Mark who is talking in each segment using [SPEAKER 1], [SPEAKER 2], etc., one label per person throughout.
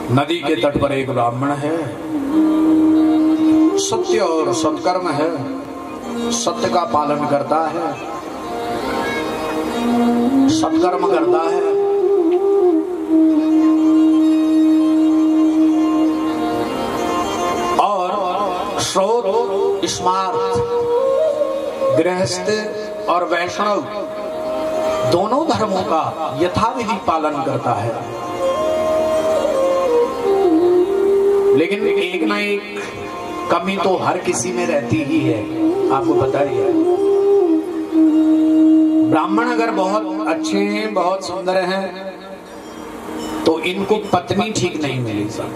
[SPEAKER 1] नदी के तट पर एक ब्राह्मण है, सत्य और सत्कर्म है, सत्य का पालन करता है, सत्कर्म करता है। और श्रोत स्मार्त, गृहस्थ और वैष्णव दोनों धर्मों का यथाविधि पालन करता है। लेकिन एक ना एक कमी तो हर किसी में रहती ही है, आपको पता ही है। ब्राह्मण अगर बहुत अच्छे हैं, बहुत सुंदर हैं, तो इनको पत्नी ठीक नहीं मिली सब।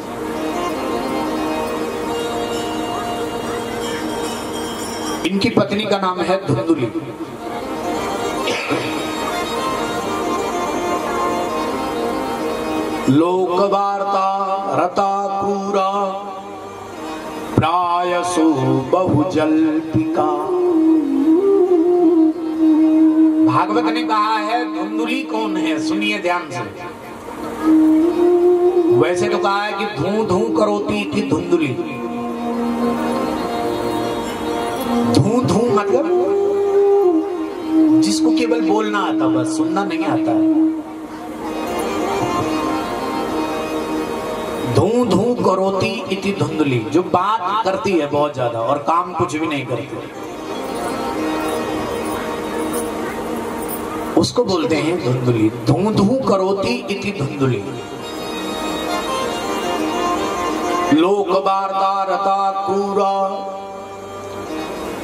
[SPEAKER 1] इनकी पत्नी का नाम है धुंधुली। लोकवार्ता रता क्रूरा प्रायसो बहुजल्पिका। भागवत ने कहा है धुंधुली कौन है, सुनिए ध्यान से। वैसे तो कहा है कि धू धू करोती थी धुंधुली। धू धू मतलब जिसको केवल बोलना आता, बस सुनना नहीं आता है। धू धू करोती इति धुंधुली, जो बात करती है बहुत ज्यादा और काम कुछ भी नहीं करती, उसको बोलते हैं धुंधुली। धू धू करोती इति धुंधुली। लोकवार्ता रता क्रूरा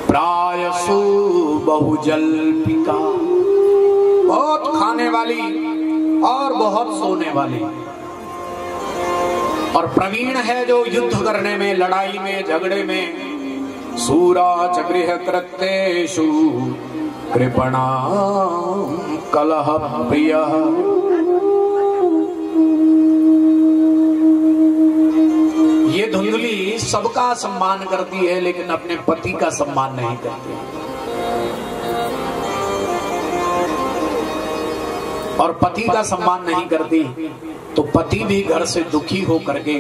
[SPEAKER 1] प्रायसो बहुजल्पिका। बहुत खाने वाली और बहुत सोने वाली। और प्रवीण है जो युद्ध करने में, लड़ाई में, झगड़े में। सूरा च गृह कृत्येषु कृपणा कलह प्रिय। ये धुंधुली सबका सम्मान करती है, लेकिन अपने पति का सम्मान नहीं करती। और पति का सम्मान नहीं करती तो पति भी घर से दुखी हो करके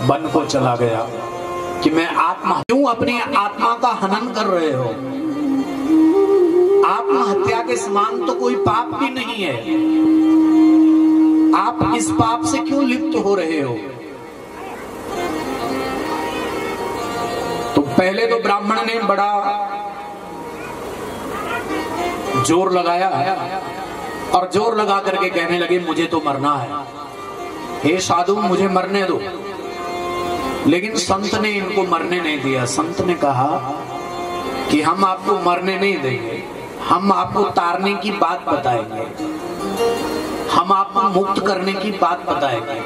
[SPEAKER 1] वन को चला गया कि मैं आत्मा, क्यों अपनी आत्मा का हनन कर रहे हो? आत्महत्या के समान तो कोई पाप भी नहीं है, आप इस पाप से क्यों लिप्त हो रहे हो? तो पहले तो ब्राह्मण ने बड़ा जोर लगाया और जोर लगा करके कहने लगे मुझे तो मरना है, हे साधु मुझे मरने दो। लेकिन संत ने इनको मरने नहीं दिया। संत ने कहा कि हम आपको मरने नहीं देंगे, हम आपको तारने की बात बताएंगे, हम आपको मुक्त करने की बात बताएंगे।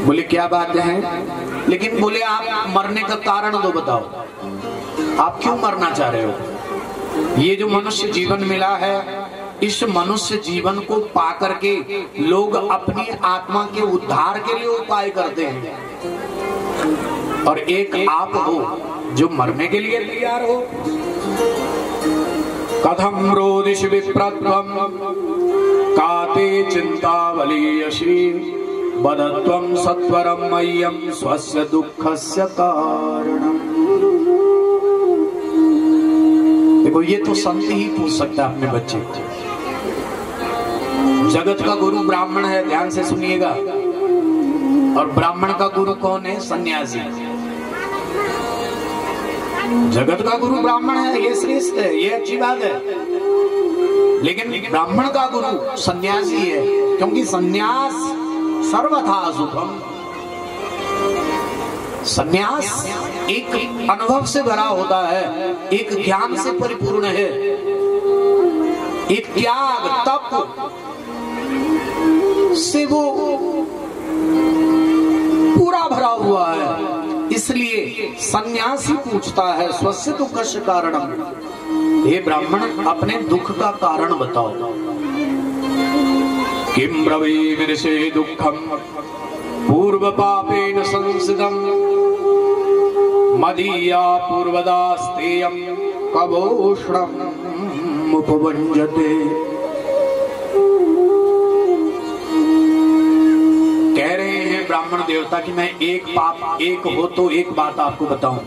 [SPEAKER 1] बोले क्या बात है? लेकिन बोले आप मरने का कारण तो बताओ, आप क्यों मरना चाह रहे हो? ये जो मनुष्य जीवन मिला है, इस मनुष्य जीवन को पा करके लोग अपनी आत्मा के उद्धार के लिए उपाय करते हैं, और एक आप हो जो मरने के लिए तैयार हो। कथम रोदिष विप्रत्वम काते चिंतावलीयसी वदत्वं सत्वरं मह्यं स्वस्य दुःखस्य कारणम्। देखो ये तो संत ही पूछ सकता है अपने बच्चे को। जगत का गुरु ब्राह्मण है, ध्यान से सुनिएगा। और ब्राह्मण का गुरु कौन है? सन्यासी। जगत का गुरु ब्राह्मण है, ये श्रेष्ठ है, ये अच्छी बात है। लेकिन ब्राह्मण का गुरु सन्यासी है, क्योंकि सन्यास सर्वथा सुखम। सन्यास एक अनुभव से भरा होता है, एक ज्ञान से परिपूर्ण है, एक त्याग तप से वो पूरा भरा हुआ है। इसलिए सन्यासी पूछता है स्वस्य दुःखस्य कारणम, हे ब्राह्मण अपने दुख का कारण बताओ। किम ब्रवीमिर्षे दुःखम पूर्व पापेन संसिदम मदीया पूर्वदास्तेयं कवोष्णम् उपभञ्जते। ब्राह्मण देवता कि मैं एक हो तो एक बात आपको बताऊं।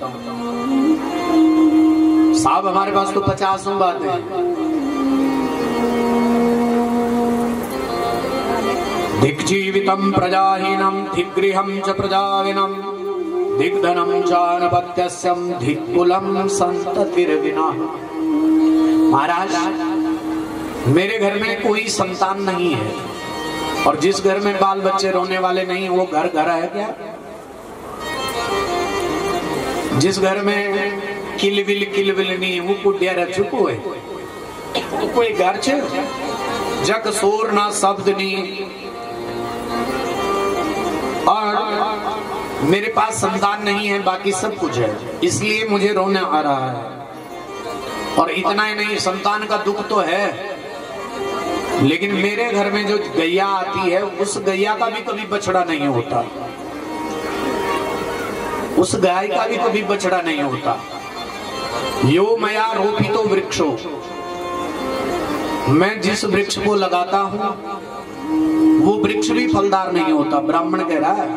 [SPEAKER 1] साहब हमारे पास तो 50 बात है। दिग्जीवितम प्रजाहीनम दिग्गृहम च प्रजाविनम दिग्धनम चानपत्यस्यम दिक्कुलम संततिर्विना। महाराज, मेरे घर में कोई संतान नहीं है, और जिस घर में बाल बच्चे रोने वाले नहीं वो घर है क्या? जिस घर में किलविल नहीं वो कुटिया रह चुको है, तो कोई घर छ जग शोर ना शब्द नहीं। और मेरे पास संतान नहीं है, बाकी सब कुछ है, इसलिए मुझे रोना आ रहा है। और इतना ही नहीं, संतान का दुख तो है, लेकिन मेरे घर में जो गैया आती है उस गैया का भी कभी बछड़ा नहीं होता, उस गाय का भी कभी बछड़ा नहीं होता। यो मया रोपितो वृक्षो, मैं जिस वृक्ष को लगाता हूं वो वृक्ष भी फलदार नहीं होता। ब्राह्मण कह रहा है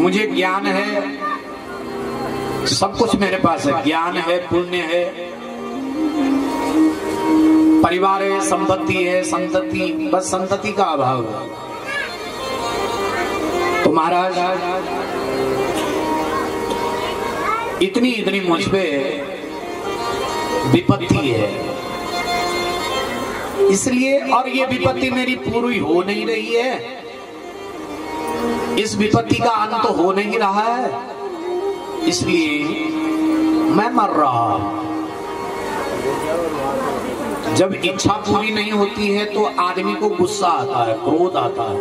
[SPEAKER 1] मुझे ज्ञान है, सब कुछ मेरे पास है, ज्ञान है, पुण्य है, परिवार है, संपत्ति है, संतति, बस संतति का अभाव है। तो महाराज इतनी मुझ पे विपत्ति है, इसलिए, और ये विपत्ति मेरी पूरी हो नहीं रही है, इस विपत्ति का अंत तो हो नहीं रहा है, इसलिए मैं मर रहा हूं। जब इच्छा पूरी नहीं होती है तो आदमी को गुस्सा आता है, क्रोध आता है।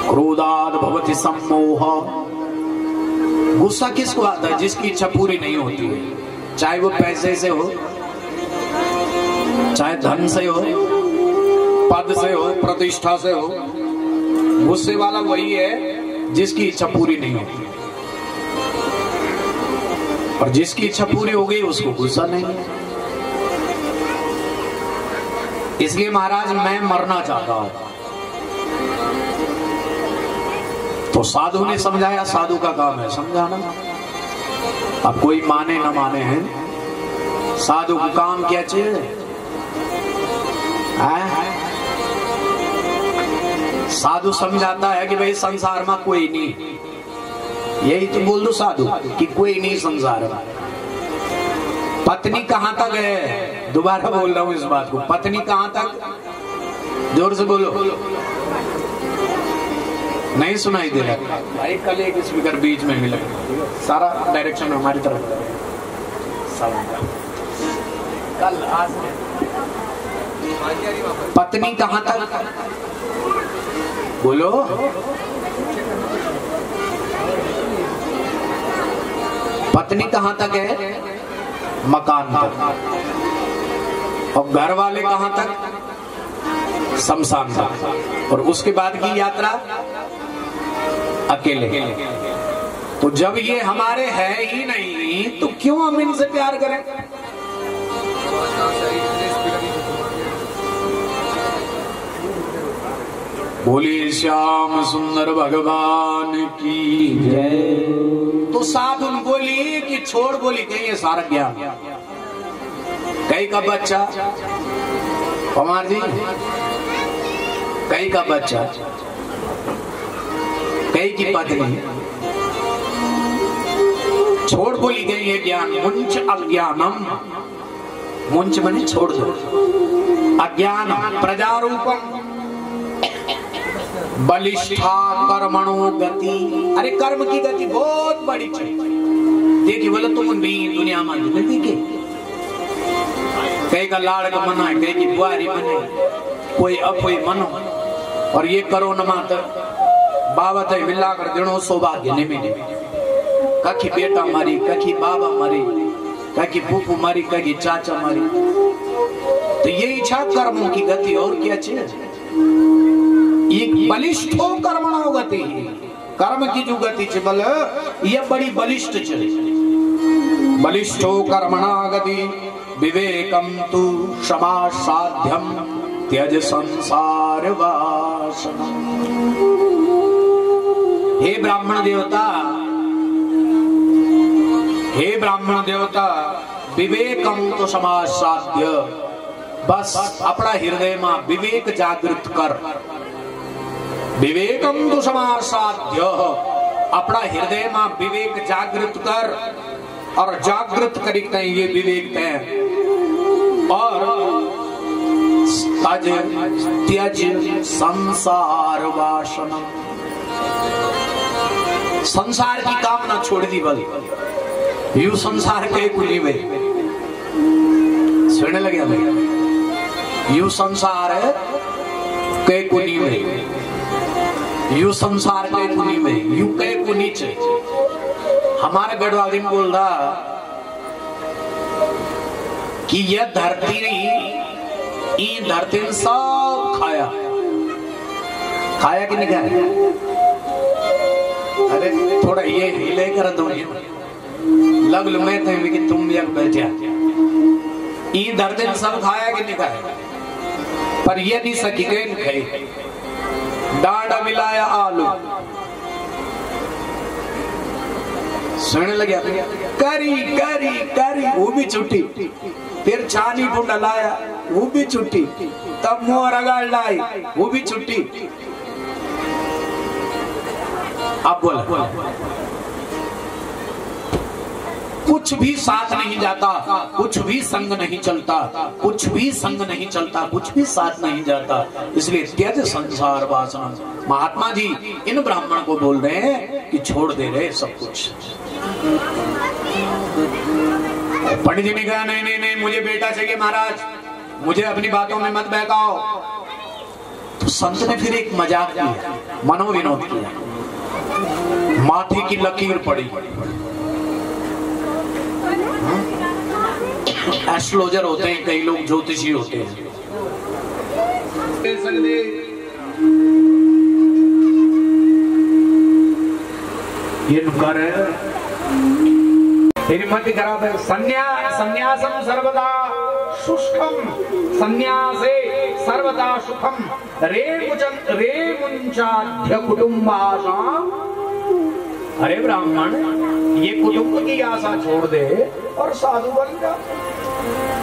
[SPEAKER 1] क्रोधाद भवति सम्मोह। गुस्सा किसको आता है? जिसकी इच्छा पूरी नहीं होती है, चाहे वो पैसे से हो, चाहे धन से हो, पद से हो, प्रतिष्ठा से हो। गुस्से वाला वही है जिसकी इच्छा पूरी नहीं होती, और जिसकी इच्छा पूरी हो गई उसको गुस्सा नहीं है। इसलिए महाराज मैं मरना चाहता हूं। तो साधु ने समझाया, साधु का काम है समझाना। अब कोई माने ना माने हैं, साधु का काम क्या चाहिए? साधु समझाता है कि भाई संसार में कोई नहीं, यही तो बोल दो साधु कि कोई नहीं संसार में। पत्नी कहां तक है? दोबारा बोल रहा हूं इस बात को, पत्नी कहां तक? जोर से बोलो, नहीं सुनाई दे रहा भाई। कल एक स्पीकर बीच में मिला, सारा डायरेक्शन हमारी तरफ, कल आज पत्नी कहां तक? बोलो। पत्नी कहां तक है? मकान तक। और घर वाले कहां तक? शमशान तक। और उसके बाद की यात्रा अकेले। तो जब ये हमारे है ही नहीं तो क्यों हम इनसे प्यार करें? बोली श्याम सुंदर भगवान की जय। तो साधु बोली कि छोड़, बोली कहीं ये सारा ज्ञान, कहीं का बच्चा, कुमार जी, कहीं का बच्चा, कहीं की पत्नी, छोड़, बोली गई ये ज्ञान। मुंच अज्ञानम, मुंच मने छोड़ दो, अज्ञानम प्रजारूपम बलिष्ठा कर्मणो गति। अरे कर्म की गति बहुत बड़ी चीज देखी, बोले तुम नहीं दुनिया में नहीं देखे। कहीं का लाड़ का मना है, कहीं की बुआरी मने, कोई अपोई मनो, और ये करो न मात बाबा तय मिला कर दिनों सौभाग्य नहीं मिले। कखी बेटा मारी, कखी बाबा मारी, कखी फूफू मारी, कखी चाचा मारी। तो ये इच्छा कर्मों की गति, और क्या चीज? बलिष्ठो कर्मणो गति, कर्म की जो गति च बल ये बड़ी बलिष्ठ चले। बलिष्ठो कर्मणा गति विवेकम तु क्षमा साध्यम त्यज संसार वासना। हे ब्राह्मण देवता, विवेकम तो समासाध्य, बस अपना हृदय में विवेक जागृत कर। विवेकम तो समासाध्य, अपना हृदय में विवेक जागृत कर, और जागृत करिक ये विवेक है। और त्यज संसार वासना, संसार की कामना छोड़ दी। बल यू संसार के कुली में सुनने लगे भाई, यू संसार के कुली में, यू संसार के कुली में, यू के कुली च हमारे गढ़वाली में बोल रहा कि यह धरती ई धरती सब खाया कि नहीं खाया? अरे थोड़ा ये हिले कर दो, लग लो मैं थे कि तुम भी बैठा। ई धरती सब खाया कि नहीं खाया? पर ये नहीं सकी के नहीं खाई। डांडा मिलाया आलू, सुनने लगे करी करी करी, वो भी छुट्टी। फिर छानी फुंडा लाया, वो भी छुट्टी। तब मुंह रगड़ लाई, वो भी छुट्टी। अब बोला कुछ भी साथ नहीं जाता, कुछ भी संग नहीं चलता, कुछ भी संग नहीं चलता, कुछ भी साथ नहीं जाता। इसलिए त्यज संसार वासना। महात्मा जी इन ब्राह्मण को बोल रहे हैं कि छोड़ दे रहे सब कुछ। पंडित जी ने कहा नहीं नहीं नहीं, मुझे बेटा चाहिए महाराज, मुझे अपनी बातों में मत बहकाओ। तो संत ने फिर एक मजाक किया, मनोविनोद किया। माथे की लकीर पड़ी। एस्ट्रोलॉजर होते हैं कई लोग, ज्योतिषी होते हैं। ये नुकार है, तेरी मत खराब है। संन्यासम सर्वदा शुष्कम, संन्यासे सर्वदा सुखम। रे मुंचाध्य कुटुंबासाम। अरे ब्राह्मण, ये कुटुंब की आशा छोड़ दे और साधु बन जा।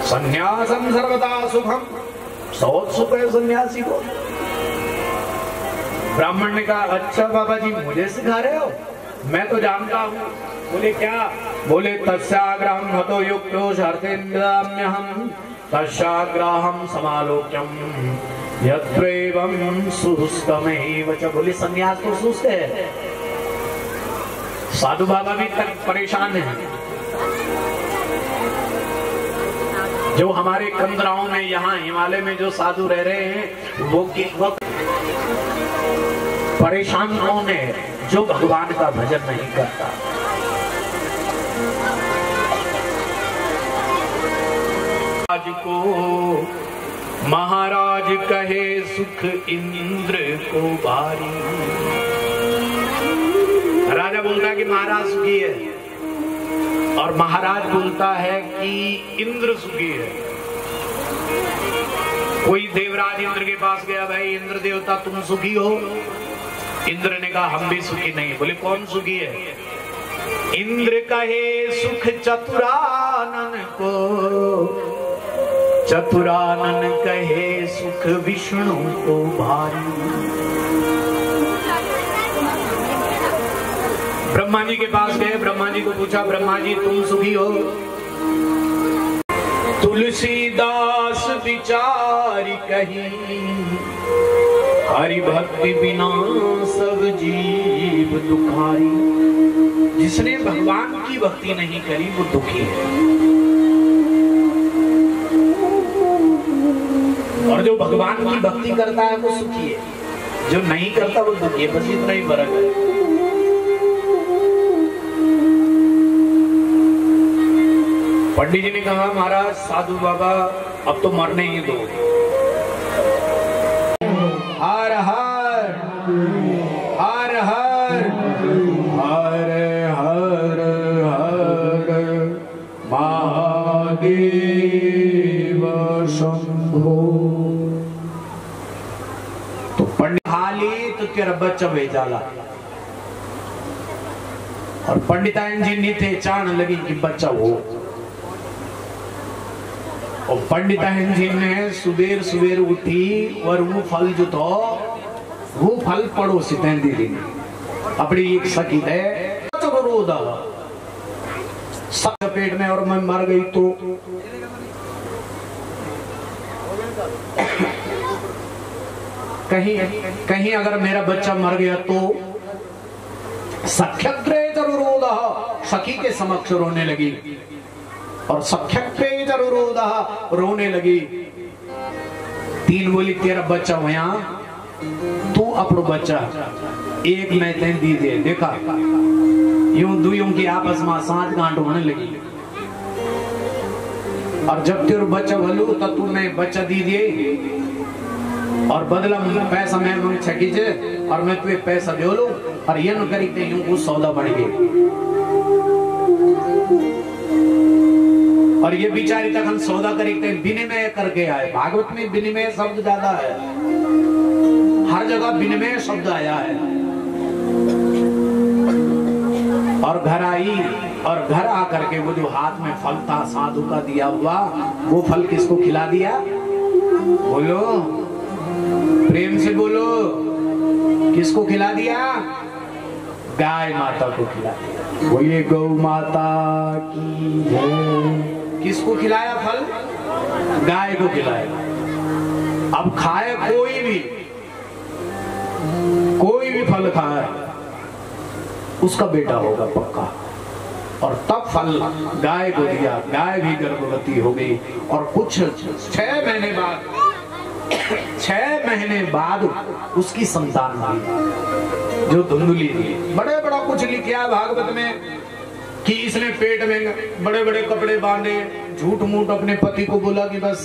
[SPEAKER 1] संन्यासम सर्वदा सुखम, बहुत सुख है सन्यासी को। ब्राह्मण ने कहा अच्छा बाबा जी मुझे सिखा रहे हो, मैं तो जानता हूँ। बोले क्या? बोले तस्याग्रहं हतो युक्तो शर्तेन्द्राम्यहं तस्याग्रहं समालोक्यम यत्रैवं सुस्तमेव च। बोले सन्यास तो सुस्त है। साधु बाबा भी तक परेशान है। जो हमारे कंदराओं में, यहाँ हिमालय में जो साधु रह रहे हैं, वो किस वक्त परेशान कौन है? जो भगवान का भजन नहीं करता। आज को महाराज कहे सुख इंद्र को बारी। राजा बोलता है कि महाराज सुखी है, और महाराज बोलता है कि इंद्र सुखी है। कोई देवराज इंद्र के पास गया, भाई इंद्र देवता तुम सुखी हो? इंद्र ने कहा हम भी सुखी नहीं। बोले कौन सुखी है? इंद्र कहे सुख चतुरानन को, चतुरानन कहे सुख विष्णु को भारी। ब्रह्मा जी के पास गए, ब्रह्मा जी को पूछा ब्रह्मा जी तुम सुखी हो? तुलसीदास विचारी कही, हरि भक्ति बिना सब जीव दुखारी। जिसने भगवान की भक्ति नहीं करी वो दुखी है, और जो भगवान की भक्ति करता है वो सुखी है। जो नहीं करता वो दुखी है। बस इतना ही फर्क है। पंडित जी ने कहा महाराज साधु बाबा अब तो मरने ही दो। हर हर हर हर हर हर हर महादेव शंभो। तो पंडित हाली तो तेरा बच्चा भेजाला, और पंडितायन जी नहीं थे, चाण लगी कि बच्चा हो। और पंडितायन जी ने सुबेर सुबेर उठी और वो फल जो तो वो फल पड़ोसी दी दी अपनी एक सखी है रोदा सब पेट में और मैं मर गई तो कहीं कहीं अगर मेरा बच्चा मर गया तो सख्यग्रे रोदा सखी के समक्ष रोने लगी और सख्यग्रे रोदा रोने लगी। तीन बोली तेरा बच्चा हो यहाँ, तू अपनो बच्चा एक मैं तेन दी दे। देखा यूं दुयों की आपस में साथ गांठ होने लगी। और जब तेरा बच्चा भलू तब तूने बच्चा दी दिए और बदला पैसा मैं मंग छकीजे और मैं तुझे पैसा दे लू और ये न करी ते यूं कुछ सौदा बढ़ गए। और ये बेचारी तक हम सौदा करी ते विनिमय करके आए। भागवत में विनिमय शब्द ज्यादा है, हर जगह विनिमय शब्द आया है। और घर आई और घर आकर के वो जो हाथ में फल था साधु का दिया हुआ, वो फल किसको खिला दिया? बोलो प्रेम से बोलो, किसको खिला दिया? गाय माता को खिला दिया। बोलिए गौ माता की जय। किसको खिलाया फल? गाय को खिलाया। अब खाए कोई भी फल खाए उसका बेटा होगा पक्का। और तब फल गाय को दिया, गाय भी गर्भवती हो गई और कुछ 6 महीने बाद उसकी संतान हुई जो धुंधली थी। बड़े बड़ा कुछ लिखा भागवत में कि इसने पेट में बड़े बड़े कपड़े बांधे, झूठ मूठ अपने पति को बोला कि बस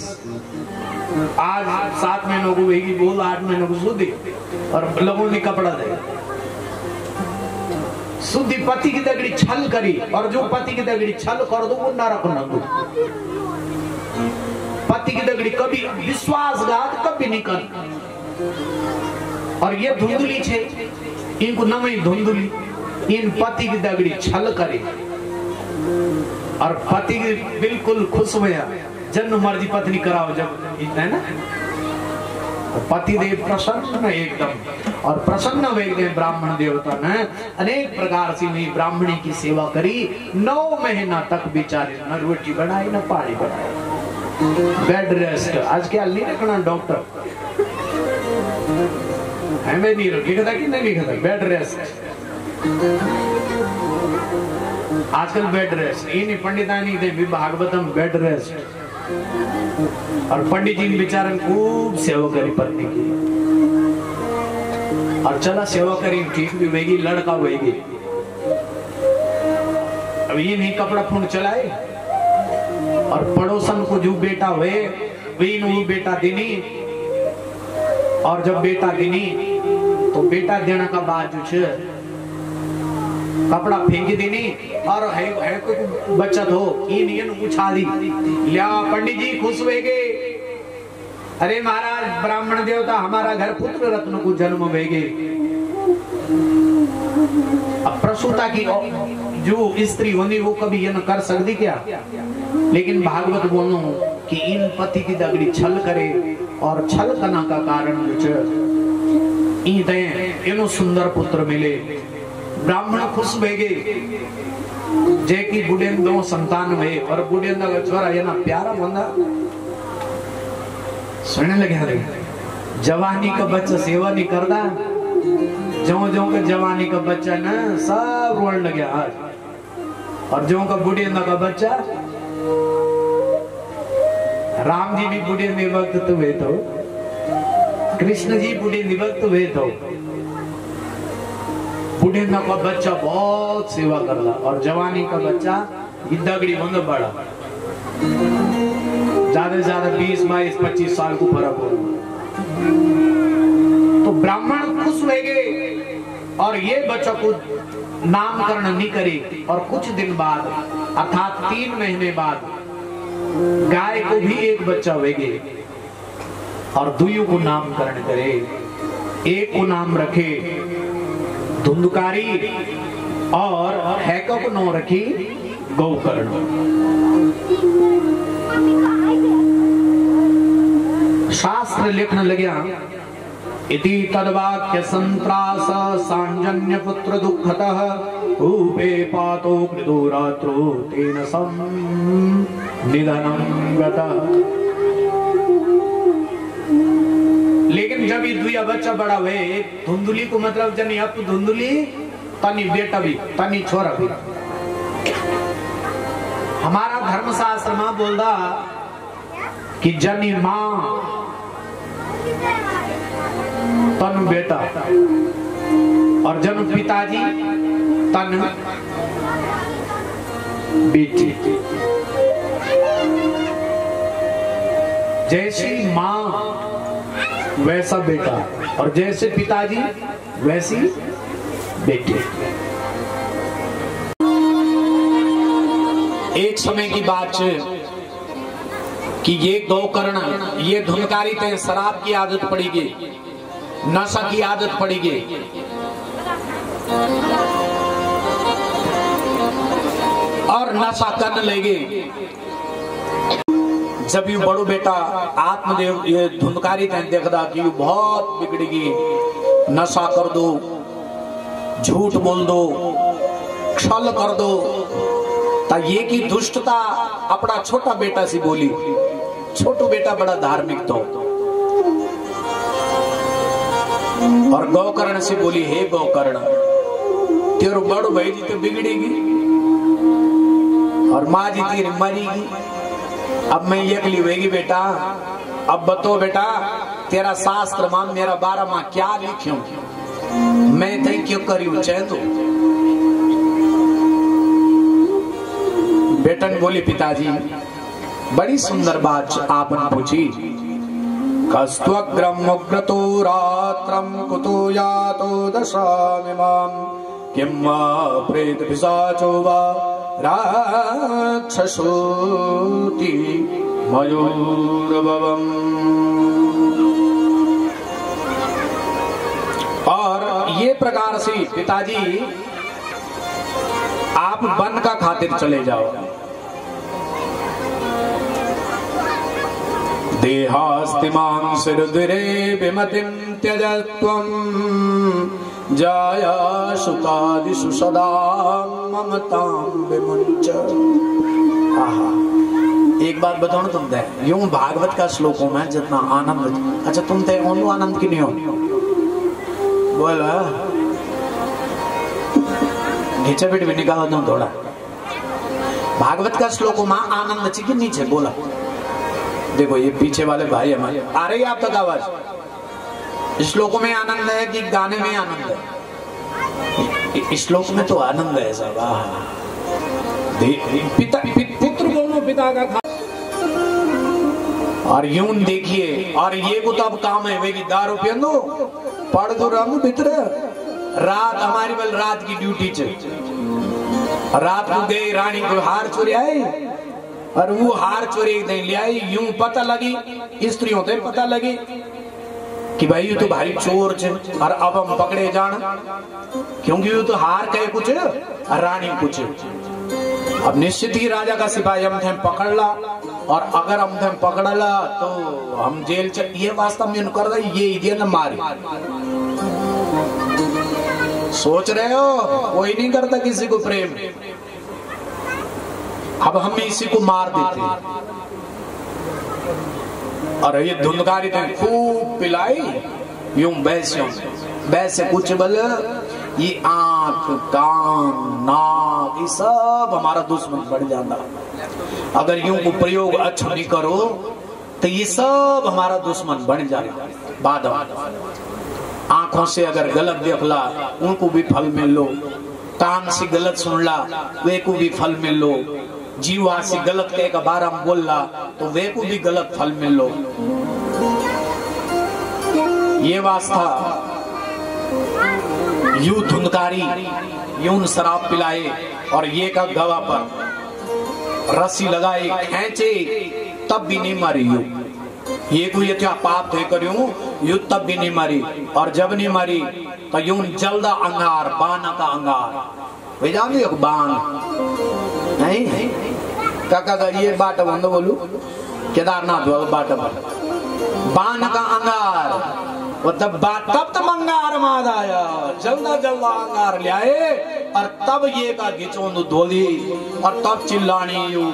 [SPEAKER 1] आज 7 महीनों को वेगी, बोल 8 महीनों को शुद्धि, और लोगों ने कपड़ा दे शुद्धि। पति की दगड़ी छल करी और जो पति की दगड़ी छल कर दो वो नरक न दो। पति की दगड़ी कभी विश्वासघात कभी नहीं कर। और ये धुंधली छे, इनको नमी धुंधली, इन पति की दगड़ी छल करे और पति की बिल्कुल खुश हुआ। जन्म मर्जी पत्नी कराओ जब इतना है ना, पति देव प्रसन्न एकदम। और प्रसन्न हुए ब्राह्मण देवता ने अनेक प्रकार से नहीं ब्राह्मणी की सेवा करी। 9 महीना तक बेचारे न रोटी बनाई न पानी बनाई, बेड रेस्ट। आज क्या नहीं रखना डॉक्टर हमें नहीं लिखता कि नहीं लिखता बेड रेस्ट। आजकल बेड रेस्ट इन पंडितानी थे भागवतम बेड रेस्ट। और पंडित जी बेचारन खूब सेवा करी पत्नी की और चला सेवा करी, ठीक भी होगी, लड़का होगी। अब ये नहीं कपड़ा फूंड चलाए और पड़ोसन को जो बेटा हुए वही वो बेटा देनी। और जब बेटा देनी तो बेटा देने का बाद जो कपड़ा फेंक देनी और है कोई बच्चा हो इन उछा दी लिया। पंडित जी खुश हुए गए, अरे महाराज ब्राह्मण देवता हमारा घर पुत्र रत्न को जन्म हुएगे। अब प्रसूता की जो स्त्री होनी वो कभी ये न कर सकती क्या? लेकिन भागवत बोलो कि इन पति की दगड़ी छल करे और छल करना का कारण इनो सुंदर पुत्र मिले। ब्राह्मण खुश भे गए जे की बुढ़ेंदो संतान हुए और बुढ़ेंदा का छोरा ये ना प्यारा बंदा सुनने लगे। जवानी का बच्चा सेवा नहीं करता, जो जो का जवानी का बच्चा ना सब रोने लगे आज। और जो का बुढ़ेंदा का बच्चा, राम जी भी बुढ़े वक्त हुए तो, कृष्ण जी बुढ़े वक्त हुए तो, बुढ़े का बच्चा बहुत सेवा करता और जवानी का बच्चा दगड़ी बंद बड़ा। ज्यादा से ज्यादा 20, 22, 25 साल को फर्क हो। तो ब्राह्मण खुश हुए गए और ये बच्चा को नामकरण नहीं करे। और कुछ दिन बाद अर्थात 3 महीने बाद गाय को भी एक बच्चा हुए और दुइयों को नामकरण करे। एक को नाम रखे धुंधकारी और हैको को नो रखी गोकर्ण। शास्त्र लिखने लगे इति तद्वाक्य संत्रास सांजन्य पुत्र दुखतः ऊपे पातो कृतो रात्रो तेन सम निधनम गतः। लेकिन जब ये दुया बच्चा बड़ा हुए, धुंधुली को मतलब जनी अप धुंधुली तनी बेटा भी तनी छोरा भी। हमारा धर्मशास्त्र में बोलता कि जनी मां तन बेटा और जन पिताजी तन बेटी। जैसी मां वैसा बेटा और जैसे पिताजी वैसी बेटी। एक समय की बात कि ये गोकर्ण ये धुनकारी थे, शराब की आदत पड़ी गई, नशा की आदत पड़ी गई। और नशा करने लगे। जब ये बड़ो बेटा आत्मदेव ये धुनकारी थे देखदा कि बहुत बिगड़ेगी, नशा कर दो, झूठ बोल दो, छल कर दो। ता ये की दुष्टता अपना छोटा बेटा सी बोली। छोटू बेटा बड़ा धार्मिक तो और गोकर्ण से बोली, हे गोकर्ण तेरो बड़ो भाई जी तो बिगड़ेगी और माँ जी तेरी मरेगी। अब मैं अगली होगी बेटा। अब बतो बेटा तेरा शास्त्र मां मेरा 12 मां क्या लिख्यूं, मैं तय क्यों करी चाहे तो। बेटन बोली, पिताजी बड़ी सुंदर बात आपने पूछी। कस्त्वग्रम उग्रतो रात्रम कुतो यातो दशामिमाम किम प्रेत पिशाचो वा राक्षसोति मयूरभवम्। और ये प्रकार से पिताजी आप वन का खातिर चले जाओ। देहास्ति मांसरुधिरे विमतिं त्यजत्वं जाया सुतादिषु सदा ममतां विमुञ्च। आहा, एक बात बताओ ना तुम ते यूं भागवत का श्लोकों में जितना आनंद, अच्छा तुम ते ओनू आनंद की नहीं हो बोला घिचा पीट भी निकालो तुम थोड़ा। भागवत का श्लोकों में आनंद अच्छी की नीचे बोला। देखो ये पीछे वाले भाई हमारे आ रही है आप तक आवाज। श्लोकों में आनंद है कि गाने में आनंद है? श्लोक में तो आनंद है सब। पिता पुत्र बोलो पिता का खा। और यूं देखिए, और ये को तो अब काम है वे की दारू पियो पढ़ दो राम भीतर। रात हमारी बल रात की ड्यूटी चल, रात को गई रानी को हार चोरी आए और वो हार चोरी ले आई। यूं पता लगी स्त्रियों से पता लगी कि भाई ये तो भारी चोर छे और अब हम पकड़े जान, क्योंकि ये तो हार कहे कुछ और रानी कुछ। अब निश्चित ही राजा का सिपाही हम थे पकड़ ला, और अगर हम थे पकड़ ला तो हम जेल चल। ये वास्तव में कर रही ये इडियन मारी। सोच रहे हो कोई नहीं करता किसी को प्रेम, अब हम इसी को मार देते। और ये धुंधकारी थे खूब पिलाई यूं वैसे कुछ बल ये आंख कान नाक ये सब हमारा दुश्मन बढ़ जाता। अगर यूं को प्रयोग अच्छा नहीं करो तो ये सब हमारा दुश्मन बन जाएगा। बाद आंखों से अगर गलत देख ला उनको भी फल मिल लो, कान से गलत सुन ला वे को भी फल मिल लो, जीवा से गलत कह का बार हम बोल ला तो वे को भी गलत फल मिल लो। ये वास्ता यू धुंधकारी यूं शराब पिलाए और ये का गवा पर रस्सी लगाए खेचे तब भी नहीं मारी। यू ये को ये क्या पाप थे करूं यू तब भी नहीं मारी। और जब नहीं मारी तो यूं जल्दा अंगार बाना का अंगार भाई जान एक बाण नहीं काका का ये बाट बंद बोलू केदारनाथ बाट बाण का अंगार वो तब अंगार माद आया जल्दा जल्दा अंगार ले आए और तब ये का घिचोंद धोली और तब चिल्लानी यू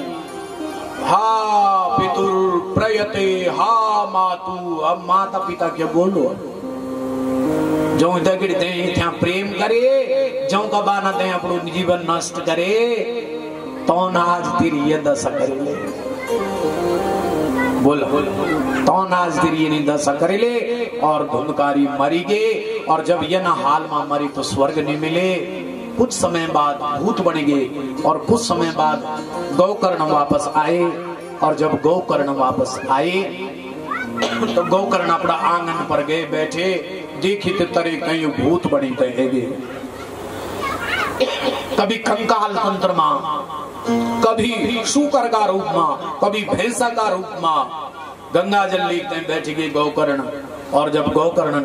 [SPEAKER 1] हा पितुर प्रयते हा मातु। अब माता पिता क्या बोलो जो दगड़ दे त्या प्रेम करे जो का बाना दे अपनो जीवन नष्ट करे तो आज तेरी ये दशा करे ले बोल तो आज तेरी ये दशा करे ले। और धुंधकारी मरी गे और जब ये ना हाल में मरी तो स्वर्ग नहीं मिले। कुछ समय बाद भूत बन गए और कुछ समय बाद गोकर्ण वापस आए और जब गोकर्ण वापस आए तो गोकर्ण अपना आंगन पर गए बैठे देखी तरह कहीं भूत बनी थे कभी कंकाल तंत्र मां कभी शूकर का रूप मां कभी भैंसा का रूप मां गंगा जल लेते बैठे गए गोकर्ण। और जब गोकर्ण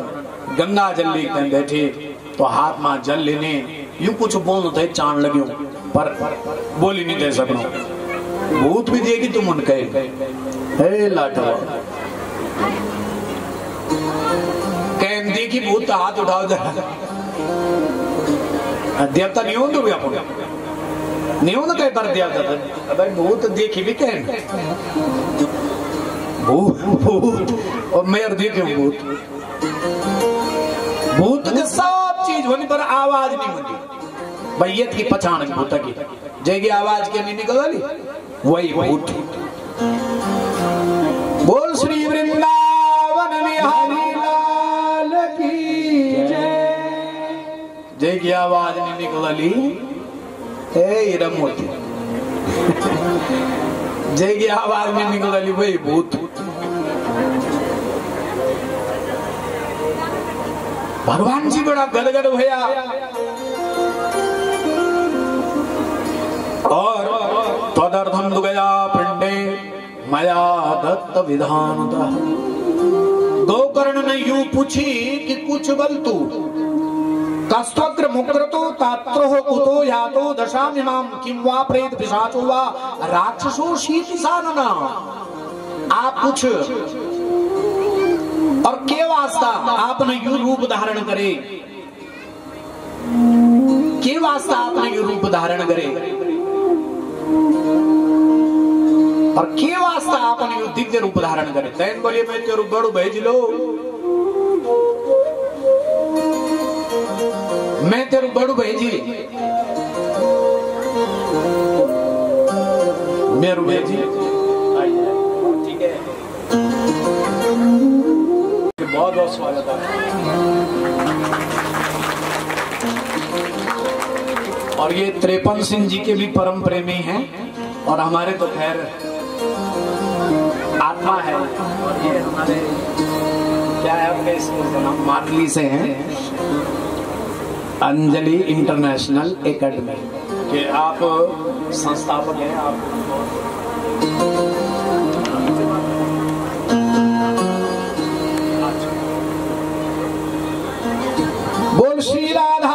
[SPEAKER 1] गंगा जल लेते बैठे तो हाथ में जल लेने यूं कुछ बोलते चाण लगे पर बोली नहीं दे सकना। भूत भी देगी तुम उनके हे लाठवा कहन देखी भूत हाथ उठाओ जरा देवता नहीं हो भी अपन नहीं हो ना कहीं पर देवता भाई भूत देखी भी कहन भूत और मैं देखे भूत भूत के सब चीज होने पर आवाज नहीं होती भैयत की पहचान भूत की जैगी आवाज के नहीं निकल वाली वही भूत। बोल श्री वृंदावन बिहारी लाल की जय की आवाज नहीं निकली ए रमोती जय की आवाज नहीं निकली वही भूत। भगवान जी बड़ा गदगद भया और तदर्थम दुगया पिंडे मया दत्त विधानतः। गोकर्ण ने यूं पूछी कि कुछ बल तू कस्त्वग्र मुक्रतो तात्रो कुतो यातो दशामिमाम किं वा प्रेत पिशाचो वा राक्षसो शीतसानना। आप कुछ और के वास्ता आपने यूं रूप धारण करे के वास्ता आपने यूं रूप धारण करे और के वास्ता आपने यूं दिव्य रूप धारण करे। तैन बोलिए मैं तेरू बड़ू भेज लो मैं तेरू बड़ू भेजी मेरू भेजी ठीक है बहुत बहुत स्वागत है। और ये 53 सिंह जी के भी परम प्रेमी हैं और हमारे तो खैर आत्मा है। और ये हमारे क्या है आपके स्कूल का नाम मार्गली से हैं अंजलि इंटरनेशनल एकेडमी के आप संस्थापक हैं। आप बोल श्री राधा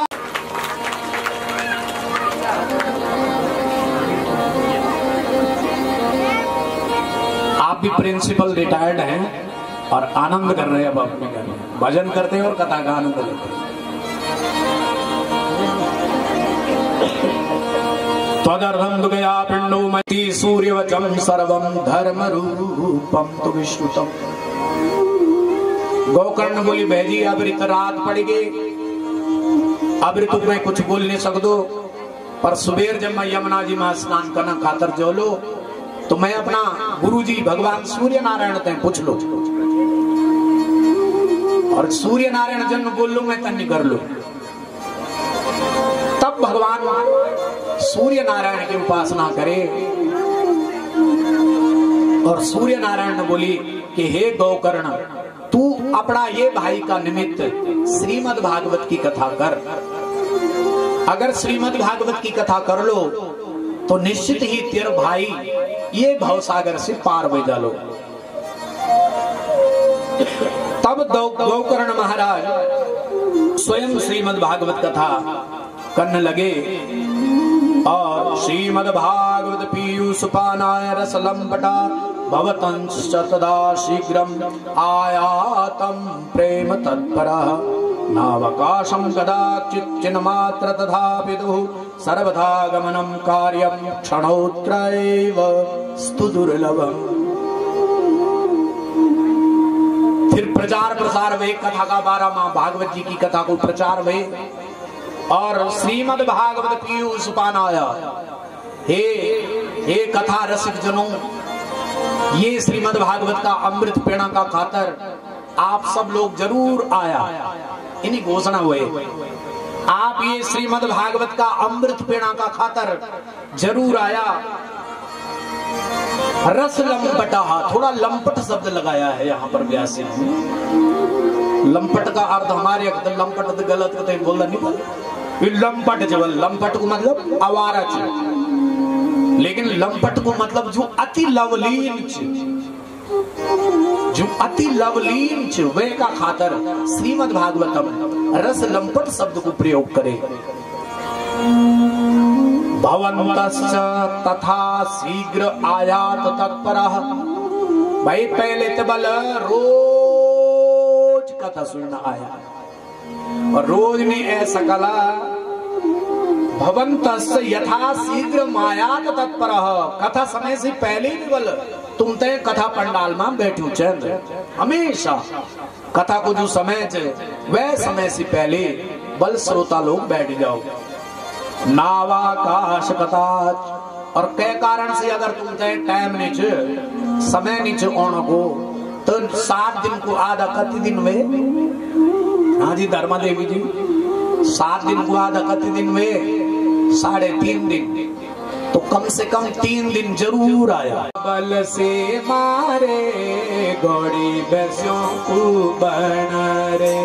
[SPEAKER 1] आप भी प्रिंसिपल रिटायर्ड हैं और आनंद कर रहे हैं। अब अपने घर में भजन करते हैं और कथा का आनंद लेते हैं। त्वदर्थं दुगया पिंडो मति सूर्यवचम सर्वम धर्म रूपम तु विश्रुतम। गोकर्ण बोली बहजी अब रित रात पड़ गई अब ऋतु में कुछ बोल नहीं सकदो पर सुबेर जब मैं यमुना जी में स्नान करना खातर जो लो तो मैं अपना गुरुजी भगवान सूर्य नारायण ते पूछ लो और सूर्य नारायण जन्म बोल लो मैं तन्नी कर लो। तब भगवान सूर्य नारायण की उपासना करे और सूर्य नारायण ने बोली कि हे गोकर्ण तू अपना ये भाई का निमित्त श्रीमद् भागवत की कथा कर। अगर श्रीमद् भागवत की कथा कर लो तो निश्चित ही तेरा भाई ये भवसागर से पार हो जालो। तब गोकर्ण महाराज स्वयं श्रीमद् भागवत कथा करने लगे और श्रीमद्भागवत पीयूषपानाय रसलंपटा भवतंश्च तदा शीघ्रम आयातं प्रेम तत्परः नावकाशं कदाचित् चिन्मात्र तथा विदुः सर्वथा गमनं कार्यं क्षणोत्रैव स्तु दुर्लभम्। फिर प्रचार प्रसार वे कथा का 12 माह भागवत जी की कथा को प्रचार वे और श्रीमद् भागवत पीयूषपानाय हे कथा रसिक जनों, ये श्रीमद् भागवत का अमृत पीणा का खातर आप सब लोग जरूर आया। इन्हीं घोषणा हुए आप ये श्रीमद् भागवत का अमृत पीणा का खातर जरूर आया। रस लंपटा, थोड़ा लंपट शब्द लगाया है यहाँ पर व्यास जी ने। लंपट का अर्थ हमारे लंपट तो गलत कहते हैं, बोलना नहीं पड़ता। लंपट जबल, लंपट को मतलब आवारा च, लेकिन लंपट को मतलब जो अति लवलीन च, जो अति लवलीन च वे का खातर श्रीमद् भागवतम रस लंपट शब्द को प्रयोग करे। भवन्तश्च तथा शीघ्र आयात तत्परः, भाई पहले तबल रोज कथा सुनना आया और रोज ने ऐसा कला। भवन्तश्च यथा शीघ्र आयात तत्परः, कथा समय से पहले भी बल तुम ते कथा पंडाल में बैठो चंद, हमेशा कथा को जो समय है वह समय से पहले बल श्रोता लोग बैठ जाओ। नावाकाश कथा, और के कारण से अगर तुम ते टाइम नीचे समय नीचे ओण को तो 7 दिन को आधा कति दिन में, हाँ जी धर्मा देवी जी, 7 दिन को आधा कति दिन में 3.5 दिन, तो कम से कम 3 दिन जरूर आया। बल से मारे गौड़ी बैस्यों को बन रे,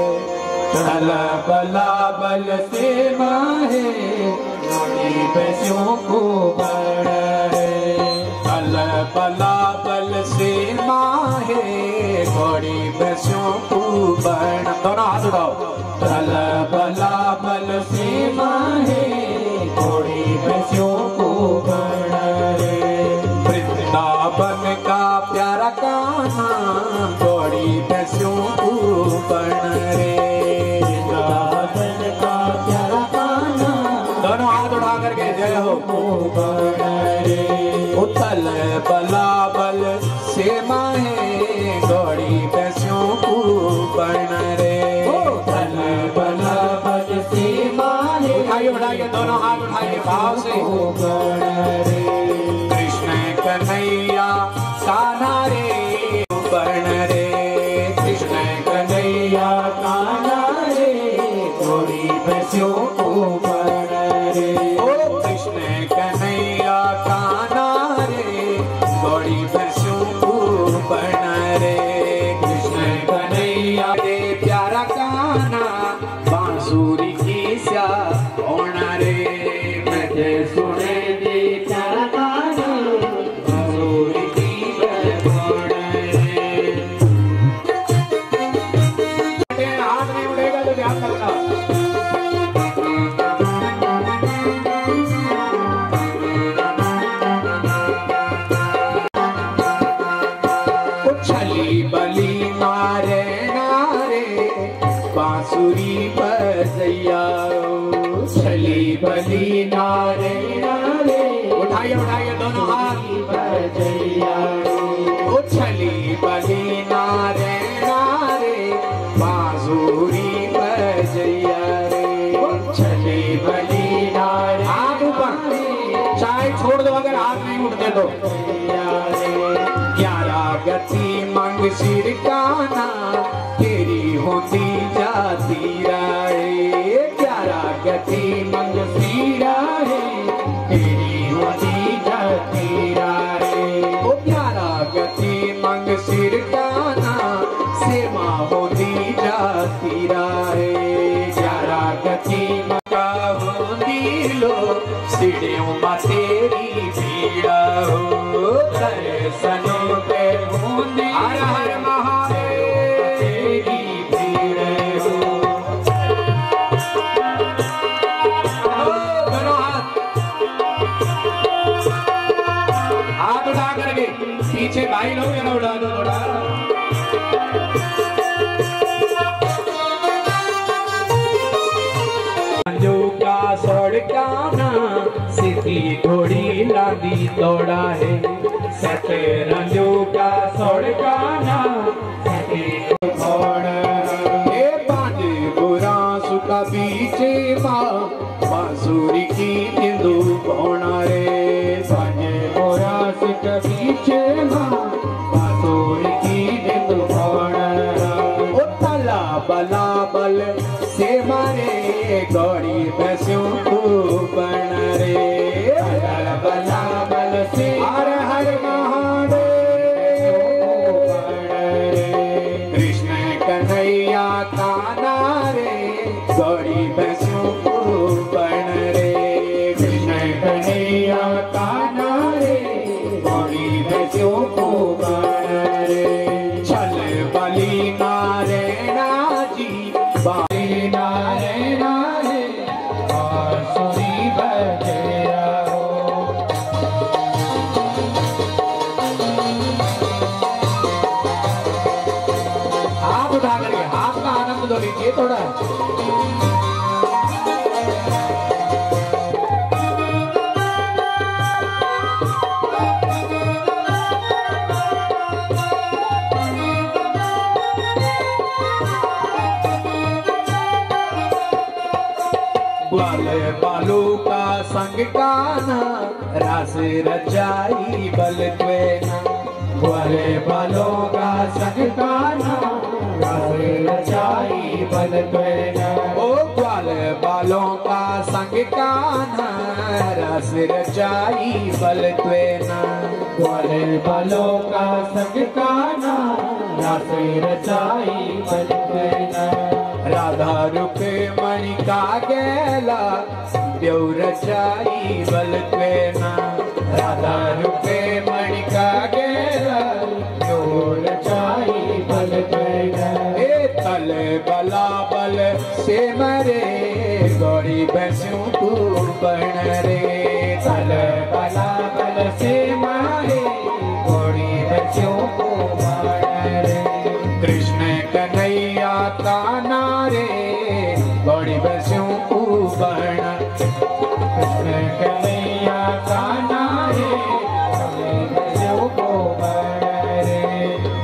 [SPEAKER 1] चल बला बल से मारे गौड़ी बैस्यों को बन रे, चल बला बल से मारे गौड़ी बैस्यों को बन। दोनों हाथ उठाओ। चल बला बल से मारे गौड़ी बैस्यों को बन रे, वृंदावन का प्यारा कान्हा गौड़ी बैस्यों को बन रे, वृंदावन का प्यारा कान्हा, दोनों हाथ उठा करके जय हो बन रे। उतल बला बल से माहे गौड़ी बैस्यों को बन रे, उतल बला बल से माहे, उठाइए दोनों हाथ उठाइए भाव से। कृष्ण कन्हैया कान्हा रे बन रे, कृष्ण कन्हैया कान्हा रे गौड़ी बैस्यों को बन रे, ओ कृष्ण कन्हैया कान्हा रे गौड़ी बैस्यों को बन रे, कृष्ण कन्हैया रे प्यारा कान्हा बांसुरी की स्या होना रे, मैं सुने दे प्यारा कान्हा बांसुरी की होना रे। हाथ नहीं उड़ेगा तो ध्यान रखना। छली बली मारे नारे बांसुरी बजैया, छली बली नारे नारे, उठाइए उठाइए दोनों हाथ बजैया, ओ छली बली नारे नारे बांसुरी बजैया रे, छली बली नारे। हाथ ऊपर, चाहे छोड़ दो अगर हाथ नहीं उठते तो। 11 गति मंग सिर काना तेरी होती जाती राय, 11 गति मंग सिर है तेरी होती जाती राय, ओ 11 गति मंग सिर काना सेवा होती जाती राय, 11 गति मंगा होती लो सिड़ियों में तेरी भीड़ा हो, दर्शनों पे होने हर हर महादेव तेरी भीड़ हो। दोनों हाथ भाई लोग ये ना उड़ा दो थोड़ा।
[SPEAKER 2] जो का सड़काना सीधी घोड़ी लादी दौड़ा है सते रंजू का सड़काना सीधी घोड़ा
[SPEAKER 1] ये बांधे बुरा सुखा पीछे माँ बांसुरी की इंदु घोड़ा रे बांधे बुरा सुखा पीछे माँ बांसुरी की इंदु घोड़ा ओ तला बला बल से मारे गौरी बसों को बन रे बला बल से हर हर महादेव कृष्ण कन्हैया का नारे गौरी बसों को बन रे कृष्ण कन्हैया का नारे गौरी बसों को बन रे चल बली नारायणा जी बाली नारायणा लीजिए थोड़ा
[SPEAKER 2] ग्वाले बालू का संग काना रास रचाई बल त्वेना ग्वाले बालों का संग काना रास रचाई बल त्वेना ओ ग्वाले बालों का संग काना रास रचाई बल त्वेना ग्वाले बालों का संग काना रास रचाई बल त्वेना राधा रुपे मणि का गेला देव रचाई बल त्वेना राधा रुपे मणि का गेला देव रचाई बल त्वेना ए तल बला बल से मरे गौरी बसों को बन रे तल बला बल से मारे गौरी बसों को बन रे कृष्ण कन्हैया का नारे गौरी बसों को बन कृष्ण कन्हैया का नारे गौरी बसों को बन रे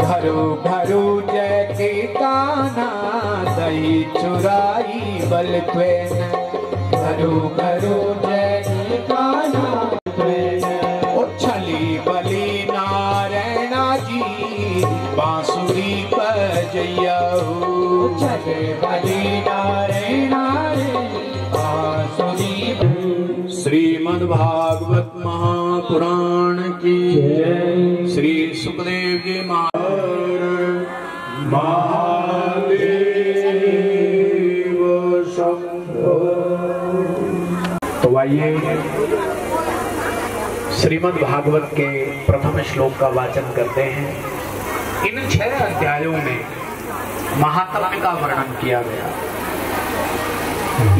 [SPEAKER 2] घरो घरो जय के काना दही चुराई बल त्वेन घरो घरो जय के काना ओ छली बली नारायणा जी बांसुरी बजैया छले बली नारायणा रे बांसुरी श्रीमद् भागवत महापुराण की श्री सुखदेव जी महादेव शंभो। तो आइए श्रीमद् भागवत के प्रथम श्लोक का वाचन करते हैं। इन 6 अध्यायों में महात्म्य का वर्णन किया गया।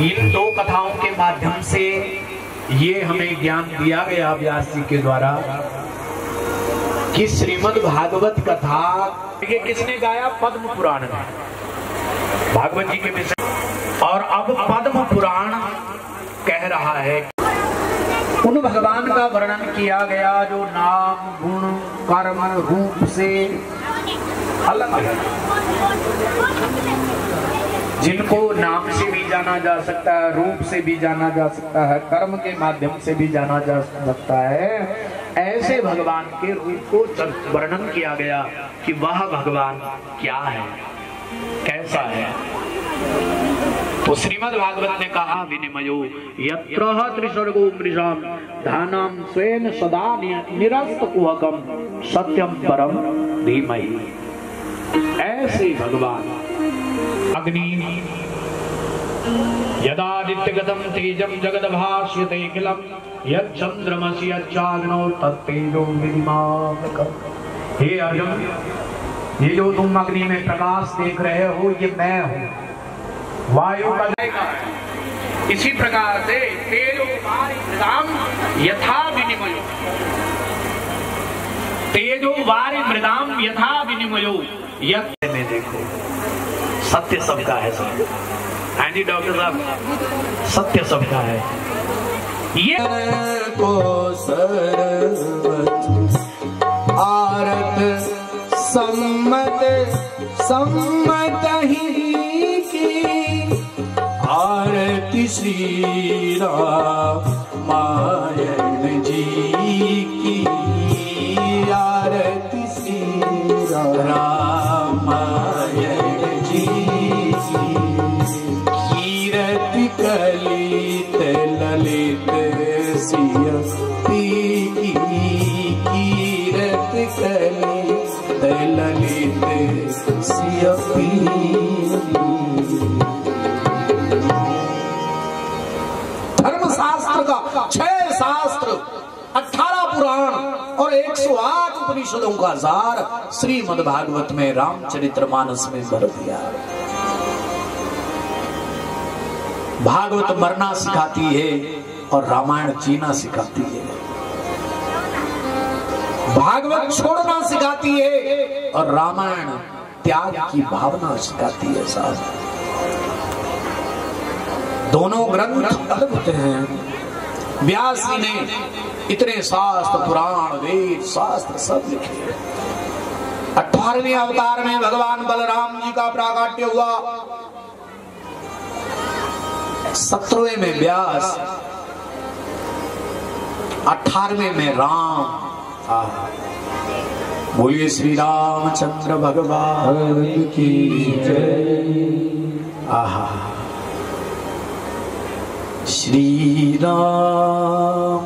[SPEAKER 2] इन 2 कथाओं के माध्यम से ये हमें ज्ञान दिया गया व्यास जी के द्वारा कि श्रीमद् भागवत कथा ये किसने गाया? पद्म पुराण में भागवत जी के विषय। और अब पद्म पुराण कह रहा है उन भगवान का वर्णन किया गया जो नाम गुण कर्म रूप से अलग है, जिनको नाम से भी जाना जा सकता है, रूप से भी जाना जा सकता है, कर्म के माध्यम से भी जाना जा सकता है। ऐसे भगवान के रूप को वर्णन किया गया कि वह भगवान क्या है, कैसा है। तो श्रीमद् भागवत ने कहा विनिमयो यत्र त्रिसर्गो मृषाम धानम स्वेन सदा निरस्त कुहकम सत्यम परम धीमहि। ऐसे भगवान अग्नि यदादित्यगतम तेजम जगद्भास्यते किलम यच्चंद्रमसि यच्चाग्नौ तत्तेजो विनिमामकम्। हे अर्जुन, ये जो तुम अग्नि में प्रकाश देख रहे हो ये मैं हूँ, वायु का जाएगा। इसी प्रकार से तेजो यथा विनिमय, तेज तेजो वारि मृदाम यथा विनिमयो यत में देखो सत्य सबका है सब। हाँ जी डॉक्टर साहब, सत्य सबका है। ये
[SPEAKER 1] को सरवत आरत सम्मत सम्मत ही की आरती श्री रामायण जी की आरती श्री रामायण जी की कीरति कलित ललित सिय पी कीरत कलित ललित सिय पी। धर्मशास्त्र का 6 शास्त्र 18 पुराण और 108 उपनिषदों का सार श्रीमद् भागवत में रामचरितमानस में भर दिया। भागवत मरना सिखाती है और रामायण जीना सिखाती है। भागवत छोड़ना सिखाती है और रामायण त्याग की भावना सिखाती है। साहब दोनों ग्रंथ अलग होते हैं। व्यास जी ने इतने शास्त्र पुराण वेद शास्त्र सब लिखे। 18वें अवतार में भगवान बलराम जी का प्राकट्य हुआ। 17वें में व्यास, 18वें में राम। बोलिए श्री रामचंद्र भगवान की जय। आहा श्री राम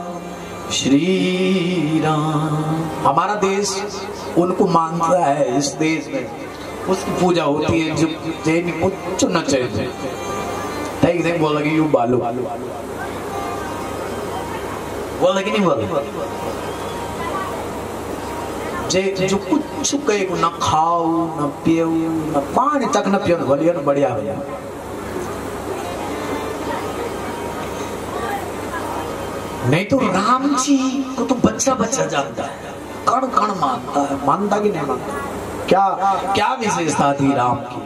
[SPEAKER 1] श्री राम। हमारा देश उनको मानता है। इस देश में उसकी पूजा होती है जो जैन को चुनना चाहिए। ठीक बोल लगी यू बालू बोल लगी नहीं बोल जे जो कुछ कहे को न खाओ न पियो न पानी तक न पियो बोलिए न बढ़िया भैया। नहीं तो राम जी को तो बच्चा बच्चा जानता है, कण कण मानता है। मानता कि नहीं मानता? क्या क्या विशेषता थी राम की?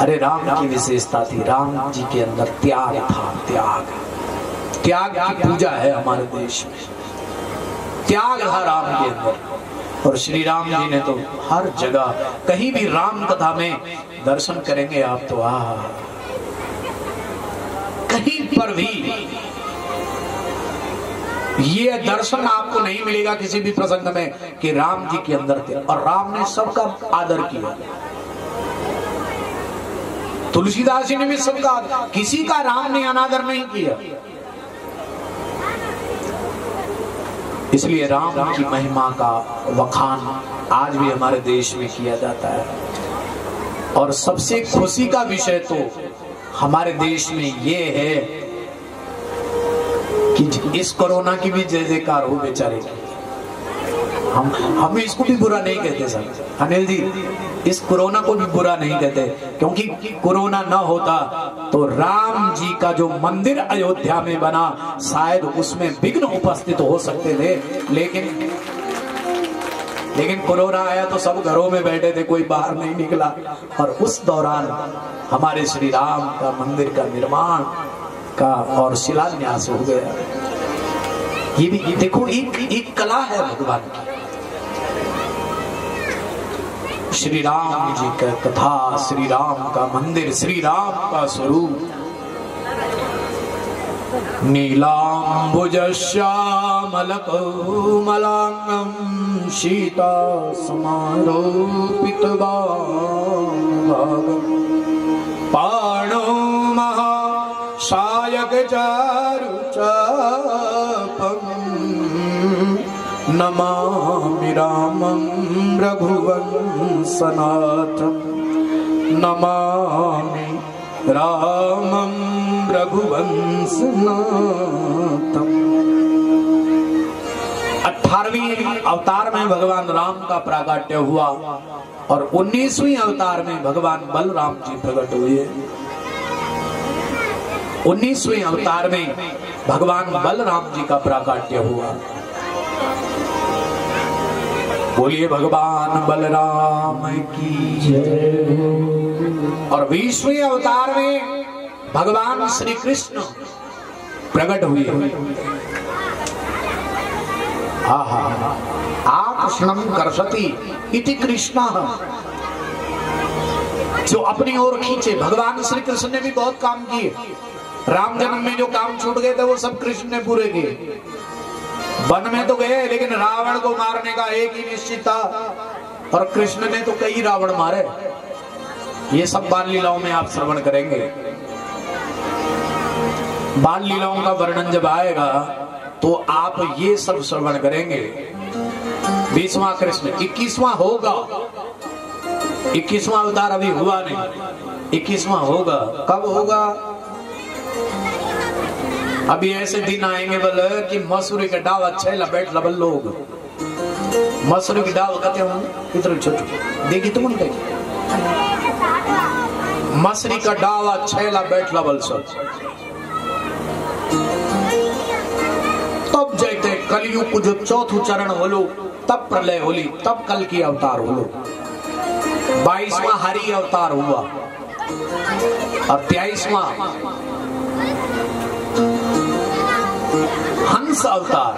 [SPEAKER 1] अरे राम की विशेषता थी, राम जी के अंदर त्याग था। त्याग त्याग की पूजा है हमारे देश में। त्याग था राम के अंदर। और श्री राम जी ने तो हर जगह कहीं भी राम कथा में दर्शन करेंगे आप तो कहीं पर भी ये दर्शन आपको नहीं मिलेगा किसी भी प्रसंग में कि राम जी के अंदर थे। और राम ने सबका आदर किया। तुलसीदास जी ने भी सबका, किसी का राम ने अनादर नहीं किया। इसलिए राम की महिमा का वखान आज भी हमारे देश में किया जाता है। और सबसे खुशी का विषय तो हमारे देश में ये है कि इस कोरोना की भी जय जयकार हो बेचारे की। हम इसको भी बुरा नहीं कहते सर अनिल जी, इस कोरोना को भी बुरा नहीं कहते, क्योंकि कोरोना ना होता तो राम जी का जो मंदिर अयोध्या में बना शायद उसमें विघ्न उपस्थित हो सकते थे। लेकिन कोरोना आया तो सब घरों में बैठे थे, कोई बाहर नहीं निकला। और उस दौरान हमारे श्री राम का मंदिर का निर्माण का और शिलान्यास हो गया। ये भी देखो एक कला है भगवान की। श्री राम जी का कथा, श्री राम का मंदिर, श्री राम का स्वरूप। नीलांबुज श्यामल कोमलांगं सीता समारोपित पाणो महाशायक चारु चापं नमामि रामं रघुवंशनाथं नमामि रामं रघुवंशनाथं। 18वें अवतार में भगवान राम का प्राकट्य हुआ और 19वें अवतार में भगवान बलराम जी प्रकट हुए। 19वें अवतार में भगवान बलराम जी का प्राकट्य हुआ। बोलिए भगवान बलराम की जय। और 20वें अवतार में भगवान श्री कृष्ण प्रकट हुए। आकृष्णम करसति इति कृष्णा, जो अपनी ओर खींचे। भगवान श्री कृष्ण ने भी बहुत काम किए। राम जन्म में जो काम छूट गए थे वो सब कृष्ण ने पूरे किए। वन में तो गए लेकिन रावण को मारने का एक ही निश्चित था, और कृष्ण ने तो कई रावण मारे। ये सब बाल लीलाओं में आप श्रवण करेंगे। बाल लीलाओं का वर्णन जब आएगा तो आप ये सब श्रवण करेंगे। 20वां कृष्ण, 21वां होगा। 21वां अवतार अभी हुआ नहीं, 21वां होगा। कब होगा? अभी ऐसे दिन आएंगे बोले कि मसूरी के डाव अच्छे लपेट लबल लोग। मसूरी की डाव कहते हो इतने छोटे, देखी तुम उनके मसूरी का डाव अच्छे लपेट लबल सब। तब जैते कलयुग को जो चौथो चरण होलो, तब प्रलय होली, तब कल की अवतार होलो। 22वां हरि अवतार हुआ, और 23वां हंस अवतार,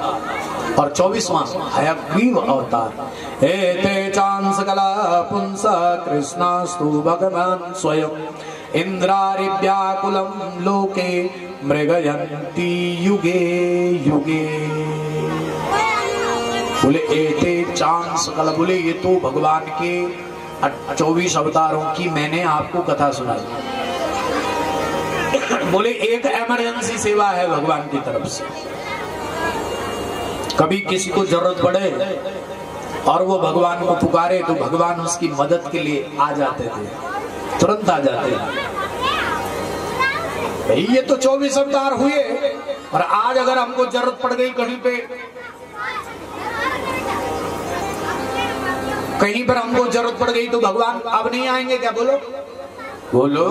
[SPEAKER 1] और 24वां हयग्रीव अवतार। एते चांस कला पुंस कृष्णास्तु भगवान स्वयं इंद्रारि व्याकुलं लोके मृगयन्ति युगे युगे। बोले एते चांस कला, बोले ये तो भगवान के 24 अवतारों की मैंने आपको कथा सुनाई। बोले एक इमरजेंसी सेवा है भगवान की तरफ से। कभी किसी को जरूरत पड़े और वो भगवान को पुकारे तो भगवान उसकी मदद के लिए आ जाते थे, तुरंत आ जाते हैं। ये तो 24 अवतार हुए, और आज अगर हमको जरूरत पड़ गई कहीं पे, कहीं पर हमको जरूरत पड़ गई तो भगवान अब नहीं आएंगे क्या? बोलो बोलो।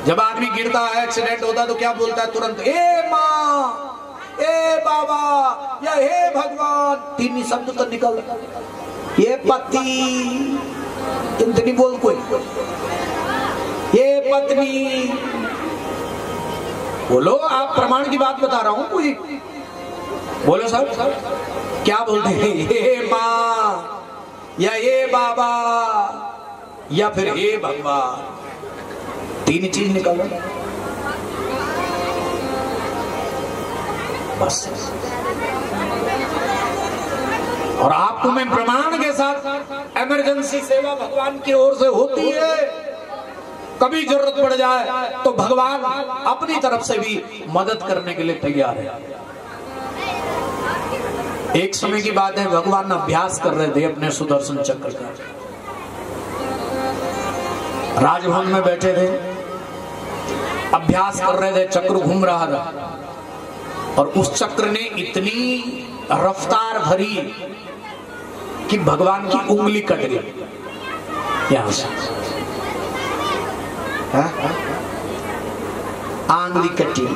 [SPEAKER 1] जब आदमी गिरता है, एक्सीडेंट होता है तो क्या बोलता है तुरंत? ए माँ, ए बाबा, या हे भगवान। 3 शब्द तो निकल। ये पति, तुम तो नहीं बोल कोई। ये पत्नी, बोलो। आप प्रमाण की बात बता रहा हूं कोई। बोलो सर, क्या बोलते हैं? ये माँ, या ये बाबा, या फिर हे भगवान। 3 चीज निकल बस। और आपको मैं प्रमाण के साथ, इमरजेंसी सेवा भगवान की ओर से होती है। कभी जरूरत पड़ जाए तो भगवान अपनी तरफ से भी मदद करने के लिए तैयार है। एक समय की बात है, भगवान अभ्यास कर रहे थे अपने सुदर्शन चक्र का। राजभवन में बैठे थे, अभ्यास कर रहे थे, चक्र घूम रहा था, और उस चक्र ने इतनी रफ्तार भरी कि भगवान की उंगली कट गई यहां से। आंगली कटी,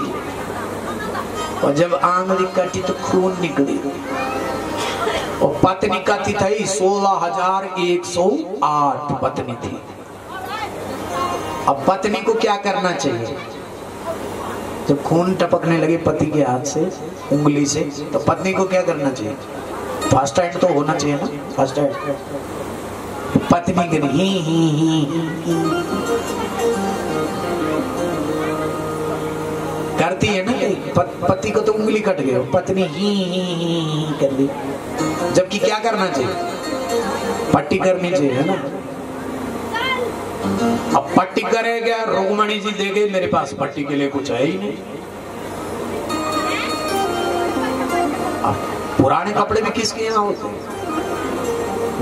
[SPEAKER 1] और जब आंगली कटी तो खून निकली। और पत्नी कती थी 16,108 पत्नी थी। अब पत्नी को क्या करना चाहिए? जब खून टपकने लगे पति के हाथ से, उंगली से, तो पत्नी को क्या करना चाहिए? फर्स्ट एड तो होना चाहिए ना, फर्स्ट एड। पत्नी करी ही करती है ना, पति को तो उंगली कट गई, पत्नी ही कर दी। जबकि क्या करना चाहिए? पट्टी करनी चाहिए, है ना। अब पट्टी करे क्या? रुक्मणी जी देखे मेरे पास पट्टी के लिए कुछ है ही नहीं। अब पुराने कपड़े भी किसके यहाँ होते?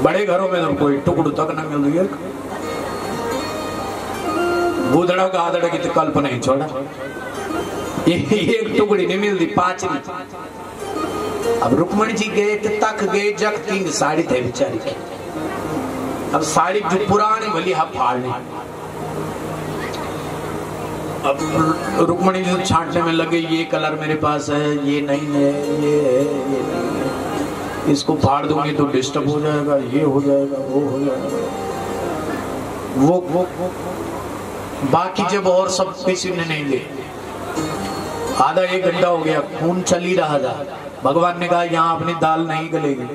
[SPEAKER 1] बड़े घरों में तो कोई टुकड़ तक न मिल रही है। बूढ़ा गादड़ की तो कल्पना ही छोड़ा। एक टुकड़ी नहीं मिलती, 5 नहीं। अब रुक्मणी जी गए तो तक गए, जग 3 साड़ी थे बेचारी की। अब साड़ी जो पुरानी भली हम फाड़ने। अब रुक्मणी जी छांटने में लगे, ये कलर मेरे पास है, ये नहीं है, ये नहीं है, इसको फाड़ दूंगी तो डिस्टर्ब हो जाएगा, ये हो जाएगा, वो हो जाएगा, वो बाकी जब और सब किसी ने नहीं ले। आधा एक घंटा हो गया, खून चल ही रहा था। भगवान ने कहा यहाँ अपनी दाल नहीं गलेगी,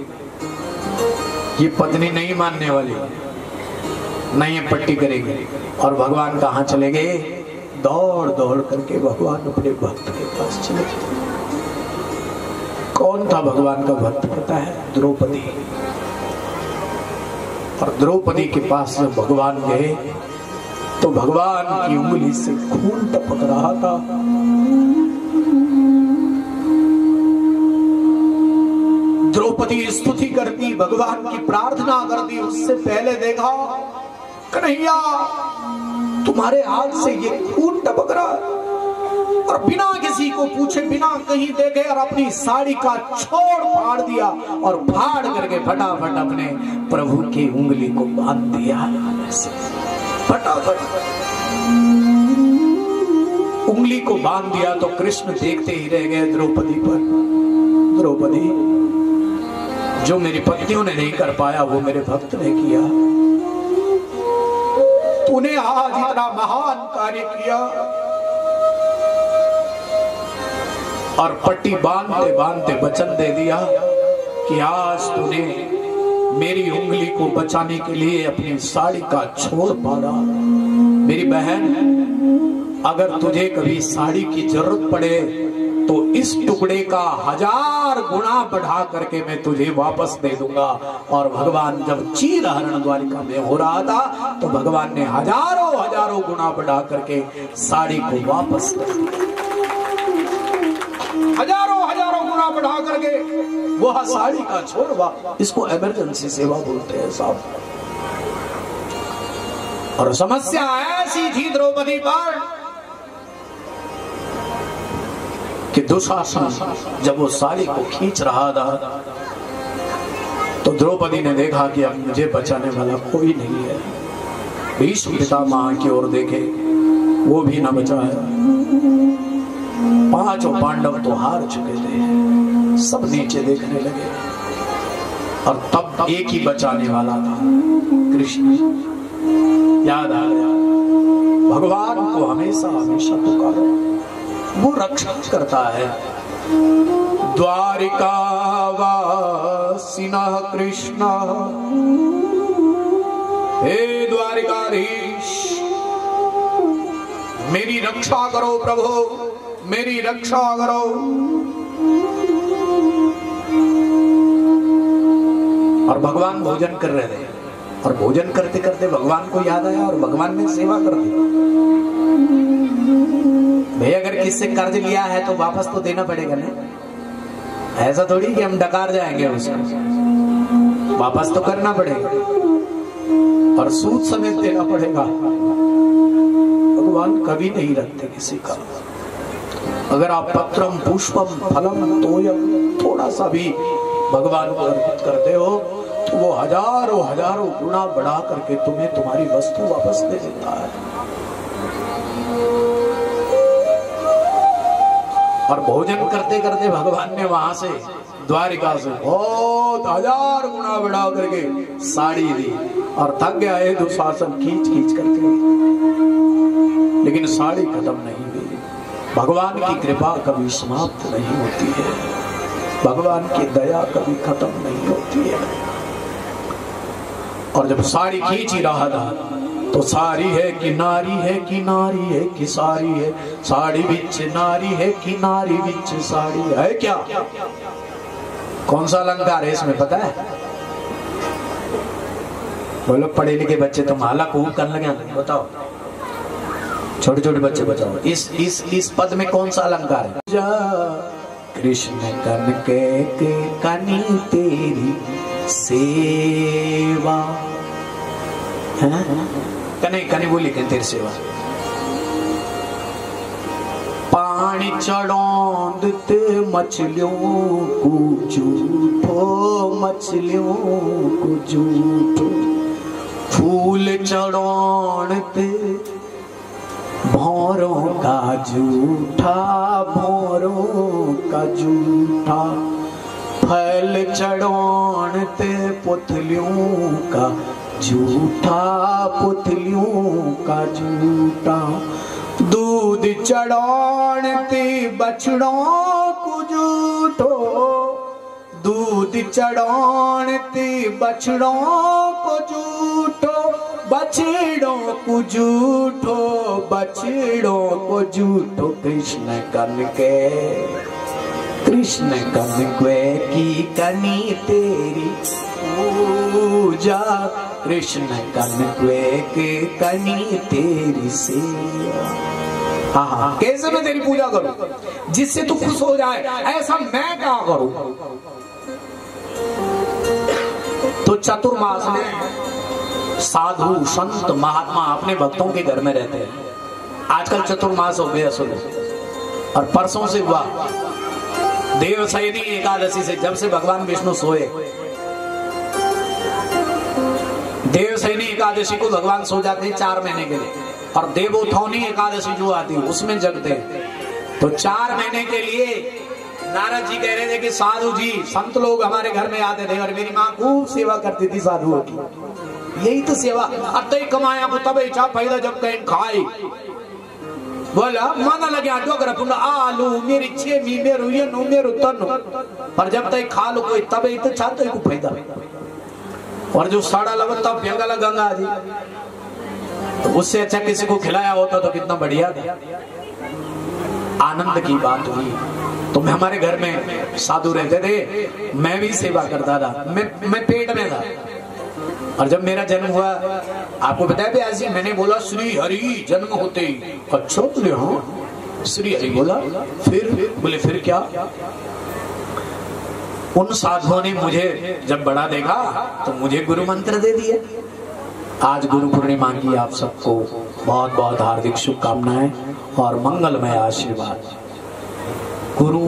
[SPEAKER 1] ये पत्नी नहीं मानने वाली, नहीं ये पट्टी करेगी। और भगवान कहाँ चले गए? दौड़ दौड़ करके भगवान अपने भक्त के पास चले गए। कौन था भगवान का भक्त पता है? द्रौपदी। और द्रौपदी के पास जब भगवान गए तो भगवान की उंगली से खून टपक रहा था। द्रौपदी स्तुति करती, भगवान की प्रार्थना करती, उससे पहले देखा कन्हैया तुम्हारे हाथ से ये खून टपक रहा है, और बिना किसी को पूछे, बिना कहीं देखे, और अपनी साड़ी का छोड़ फाड़ दिया और फाड़ करके फटाफट अपने प्रभु की उंगली को बांध दिया। फटाफट उंगली को बांध दिया तो कृष्ण देखते ही रह गए द्रौपदी पर। द्रौपदी, जो मेरी पत्नियों ने नहीं कर पाया वो मेरे भक्त ने किया। तूने आज इतना महान कार्य किया। और पट्टी बांधते बांधते वचन दे दिया कि आज तूने मेरी उंगली को बचाने के लिए अपनी साड़ी का छोड़ फाड़ा। मेरी बहन, अगर तुझे कभी साड़ी की जरूरत पड़े तो इस टुकड़े का 1000 गुना बढ़ा करके मैं तुझे वापस दे दूंगा। और भगवान जब चीर हरण द्वारिका में हो रहा था तो भगवान ने हजारों गुना बढ़ा करके साड़ी को वापस कर दिया। हजारों गुना बढ़ा करके वह साड़ी का छोड़वा। इसको इमरजेंसी सेवा बोलते हैं साहब। और समस्या ऐसी थी द्रौपदी पर कि दुशासन जब वो साड़ी को खींच रहा था तो द्रौपदी ने देखा कि अब मुझे बचाने वाला कोई नहीं है। भीष्म पितामह की ओर देखे, वो भी न बचाया। 5 पांडव तो हार चुके थे, सब नीचे देखने लगे। और तब एक ही बचाने वाला था, कृष्ण। याद आ गया, भगवान को हमेशा हमेशा पुकारो, वो रक्षा करता है। द्वारिका वासिना कृष्ण, हे द्वारिकाधीश, मेरी रक्षा करो प्रभु, मेरी रक्षा करो। और भगवान भोजन कर रहे थे, और भोजन करते करते भगवान को याद आया और भगवान ने सेवा कर दी। भाई अगर किससे कर्ज लिया है तो वापस तो देना पड़ेगा ना। ऐसा थोड़ी कि हम डकार जाएंगे उसको, वापस तो करना पड़ेगा और सूद समेत देना पड़ेगा। भगवान कभी नहीं रखते किसी का। अगर आप पत्रम पुष्पम फलम तोयम थोड़ा सा भी भगवान को अर्पित करते हो तो वो हजारों गुना बढ़ा करके तुम्हें तुम्हारी वस्तु वापस दे देता है। और भोजन करते करते भगवान ने वहां से द्वारिका से बहुत 1000 गुना बढ़ा करके साड़ी दी। और थक गया है दुशासन खींच करके, लेकिन साड़ी खत्म नहीं हुई। भगवान की कृपा कभी समाप्त नहीं होती है, भगवान की दया कभी खत्म नहीं होती है। और जब साड़ी खींच ही रहा था तो सारी है कि नारी है कि नारी है कि सारी है, साड़ी बिच नारी है कि नारी बिच साड़ी है। क्या कौन सा अलंकार है इसमें पता है? बोलो पढ़े लिखे बच्चे तो माला खूब करने लगे, बताओ छोटे छोटे बच्चे बताओ इस पद में कौन सा अलंकार है? कृष्ण कन के कनी तेरी सेवा, कने बोली के तेरी सेवा। पानी चढ़ौंदत मछलियों को झूठो, मछलियों को झूठो, फूल चढ़ौंदत भौरों का झूठा, भौरों का झूठा, फल चढ़ाण ते पुतलियों का झूठा, पुतलियों का झूठा। दूध चढ़ाण ते बछड़ों को झूठो, दूध चढ़ाण ते बछड़ों को झूठो, बछड़ों को झूठो, बछड़ों को झूठो। कृष्ण कन के, कृष्ण कन के की कनी तेरी पूजा, कृष्ण कन के कनी तेरी सेवा। हाँ, कैसे मैं तेरी पूजा करूं जिससे तू खुश हो जाए, ऐसा मैं क्या करूं? तो चतुर्मास में साधु संत महात्मा अपने भक्तों के घर में रहते हैं। आजकल चतुर्मास हो गया शुरू, और परसों से हुआ देवशयनी एकादशी से, जब से भगवान विष्णु सोए। देवशयनी एकादशी को भगवान सो जाते हैं 4 महीने के लिए, और देवोत्थानी एकादशी जो आती है उसमें जगते हैं। तो 4 महीने के लिए नारद जी कह रहे थे कि साधु जी संत लोग हमारे घर में आते थे, और मेरी माँ खूब सेवा करती थी साधुओं की। यही तो सेवा, अतई कमाया को तब इच्छा पैदा जब कहीं खाई। बोला माना लगे डोगर आलू मेरी छेमी मेरू ये नु मेरू तनु, पर जब तक खा लो कोई तब ही तो चाहते को फायदा। और जो साड़ा लगा तब फेंका गंगा जी, तो उससे अच्छा किसी को खिलाया होता तो कितना बढ़िया था। आनंद की बात हुई। तो मैं हमारे घर में साधु रहते थे, मैं भी सेवा करता था, मैं पेट में था। और जब मेरा जन्म हुआ, आपको पता है ऐसी, मैंने बोला श्री हरि जन्म होते ही। अच्छा बोले हाँ श्री हरि बोला, फिर बोले फिर क्या? उन साधुओं ने मुझे जब बड़ा देखा तो मुझे गुरु मंत्र दे दिए। आज गुरु पूर्णिमा की आप सबको बहुत बहुत हार्दिक शुभकामनाएं और मंगलमय आशीर्वाद। गुरु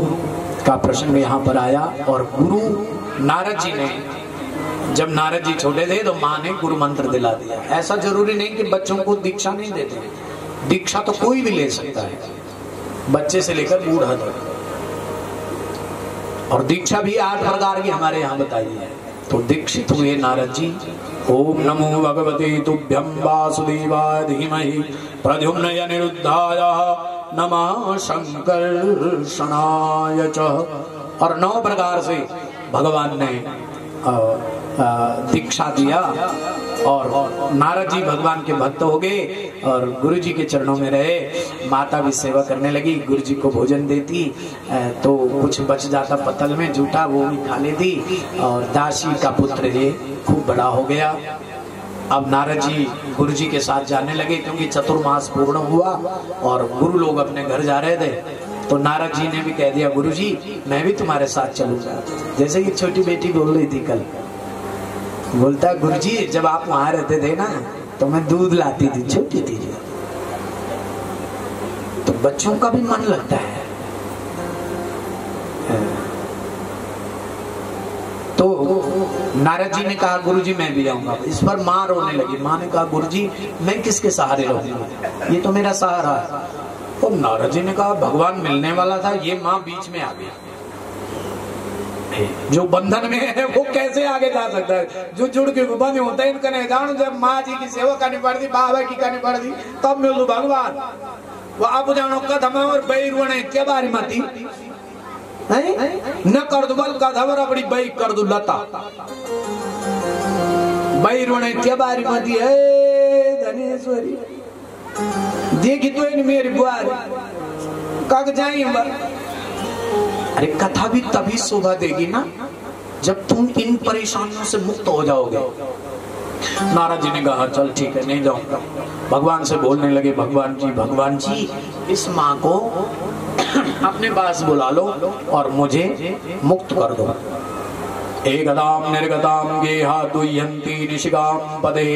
[SPEAKER 1] का प्रसंग यहाँ पर आया, और गुरु नारद जी ने, जब नारद जी छोटे थे तो माँ ने गुरु मंत्र दिला दिया। ऐसा जरूरी नहीं कि बच्चों को दीक्षा नहीं देते, दीक्षा तो कोई भी ले सकता है, बच्चे से लेकर बूढ़ा तक। और दीक्षा भी 8 प्रकार की हमारे यहाँ बताई है। तो दीक्षित हुए नारद जी। ओम नमो भगवते तुभ्यं वासुदेवाय धीमहि प्रद्युम्न अनिरुद्धाय नमः शंकर्षणाय च। और 9 प्रकार से भगवान ने दीक्षा दिया, और नारद जी भगवान के भक्त हो गए और गुरु जी के चरणों में रहे। माता भी सेवा करने लगी, गुरु जी को भोजन देती, तो कुछ बच जाता पतल में जूठा, वो भी खा लेती। और दासी का पुत्र ये खूब बड़ा हो गया। अब नारद जी गुरु जी के साथ जाने लगे, क्योंकि चतुर्मास पूर्ण हुआ और गुरु लोग अपने घर जा रहे थे। तो नारद जी ने भी कह दिया गुरु जी मैं भी तुम्हारे साथ चलूंगा। जैसे कि छोटी बेटी बोल रही थी कल, बोलता गुरु जी जब आप वहां रहते थे ना तो मैं दूध लाती थी, छोटी थी जो। तो बच्चों का भी मन लगता है। तो नारद जी ने कहा गुरु जी मैं भी आऊंगा। इस पर माँ रोने लगी। माँ ने कहा गुरु जी मैं किसके सहारे रहूंगा, ये तो मेरा सहारा है। तो नारद जी ने कहा भगवान मिलने वाला था, ये माँ बीच में आ गई। जो बंधन में है वो कैसे आगे जा सकता है? जो जुड़ के बंद होता है इनका नहीं जानो। जब माँ जी की सेवा करनी पड़ती, बाबा की करनी पड़ती, तब मिलू भगवान। वो अब जानो कदम और बैरुणे क्या बारी मती न कर दो बल का धवर अपनी बैग कर दो लता। बैरुणे क्या बारी मती है धनेश्वरी देखी तो इन मेरी बुआरी कग जाई। अरे कथा भी तभी शोभा देगी ना जब तुम इन परेशानियों से मुक्त हो जाओगे। नारद जी ने कहा चल ठीक है नहीं जाऊंगा। भगवान से बोलने लगे भगवान जी इस माँ को अपने पास बुला लो और मुझे मुक्त कर दो। एकदाम निर्गताम गेहा दुह्यन्ति निशिगाम पदे,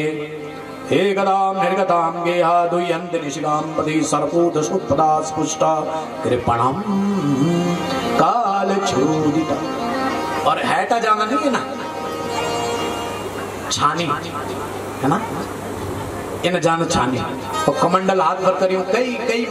[SPEAKER 1] एकदाम निर्गताम गेहा दुह्यन्ति निशिगाम पदे सर्पोद सुपदा स्पुष्टा कृपणम काल छोदिता। और हैटा जाना नहीं है ना, छानी है ना, इन जान छानी और कमंडल हाथ भर करियो कई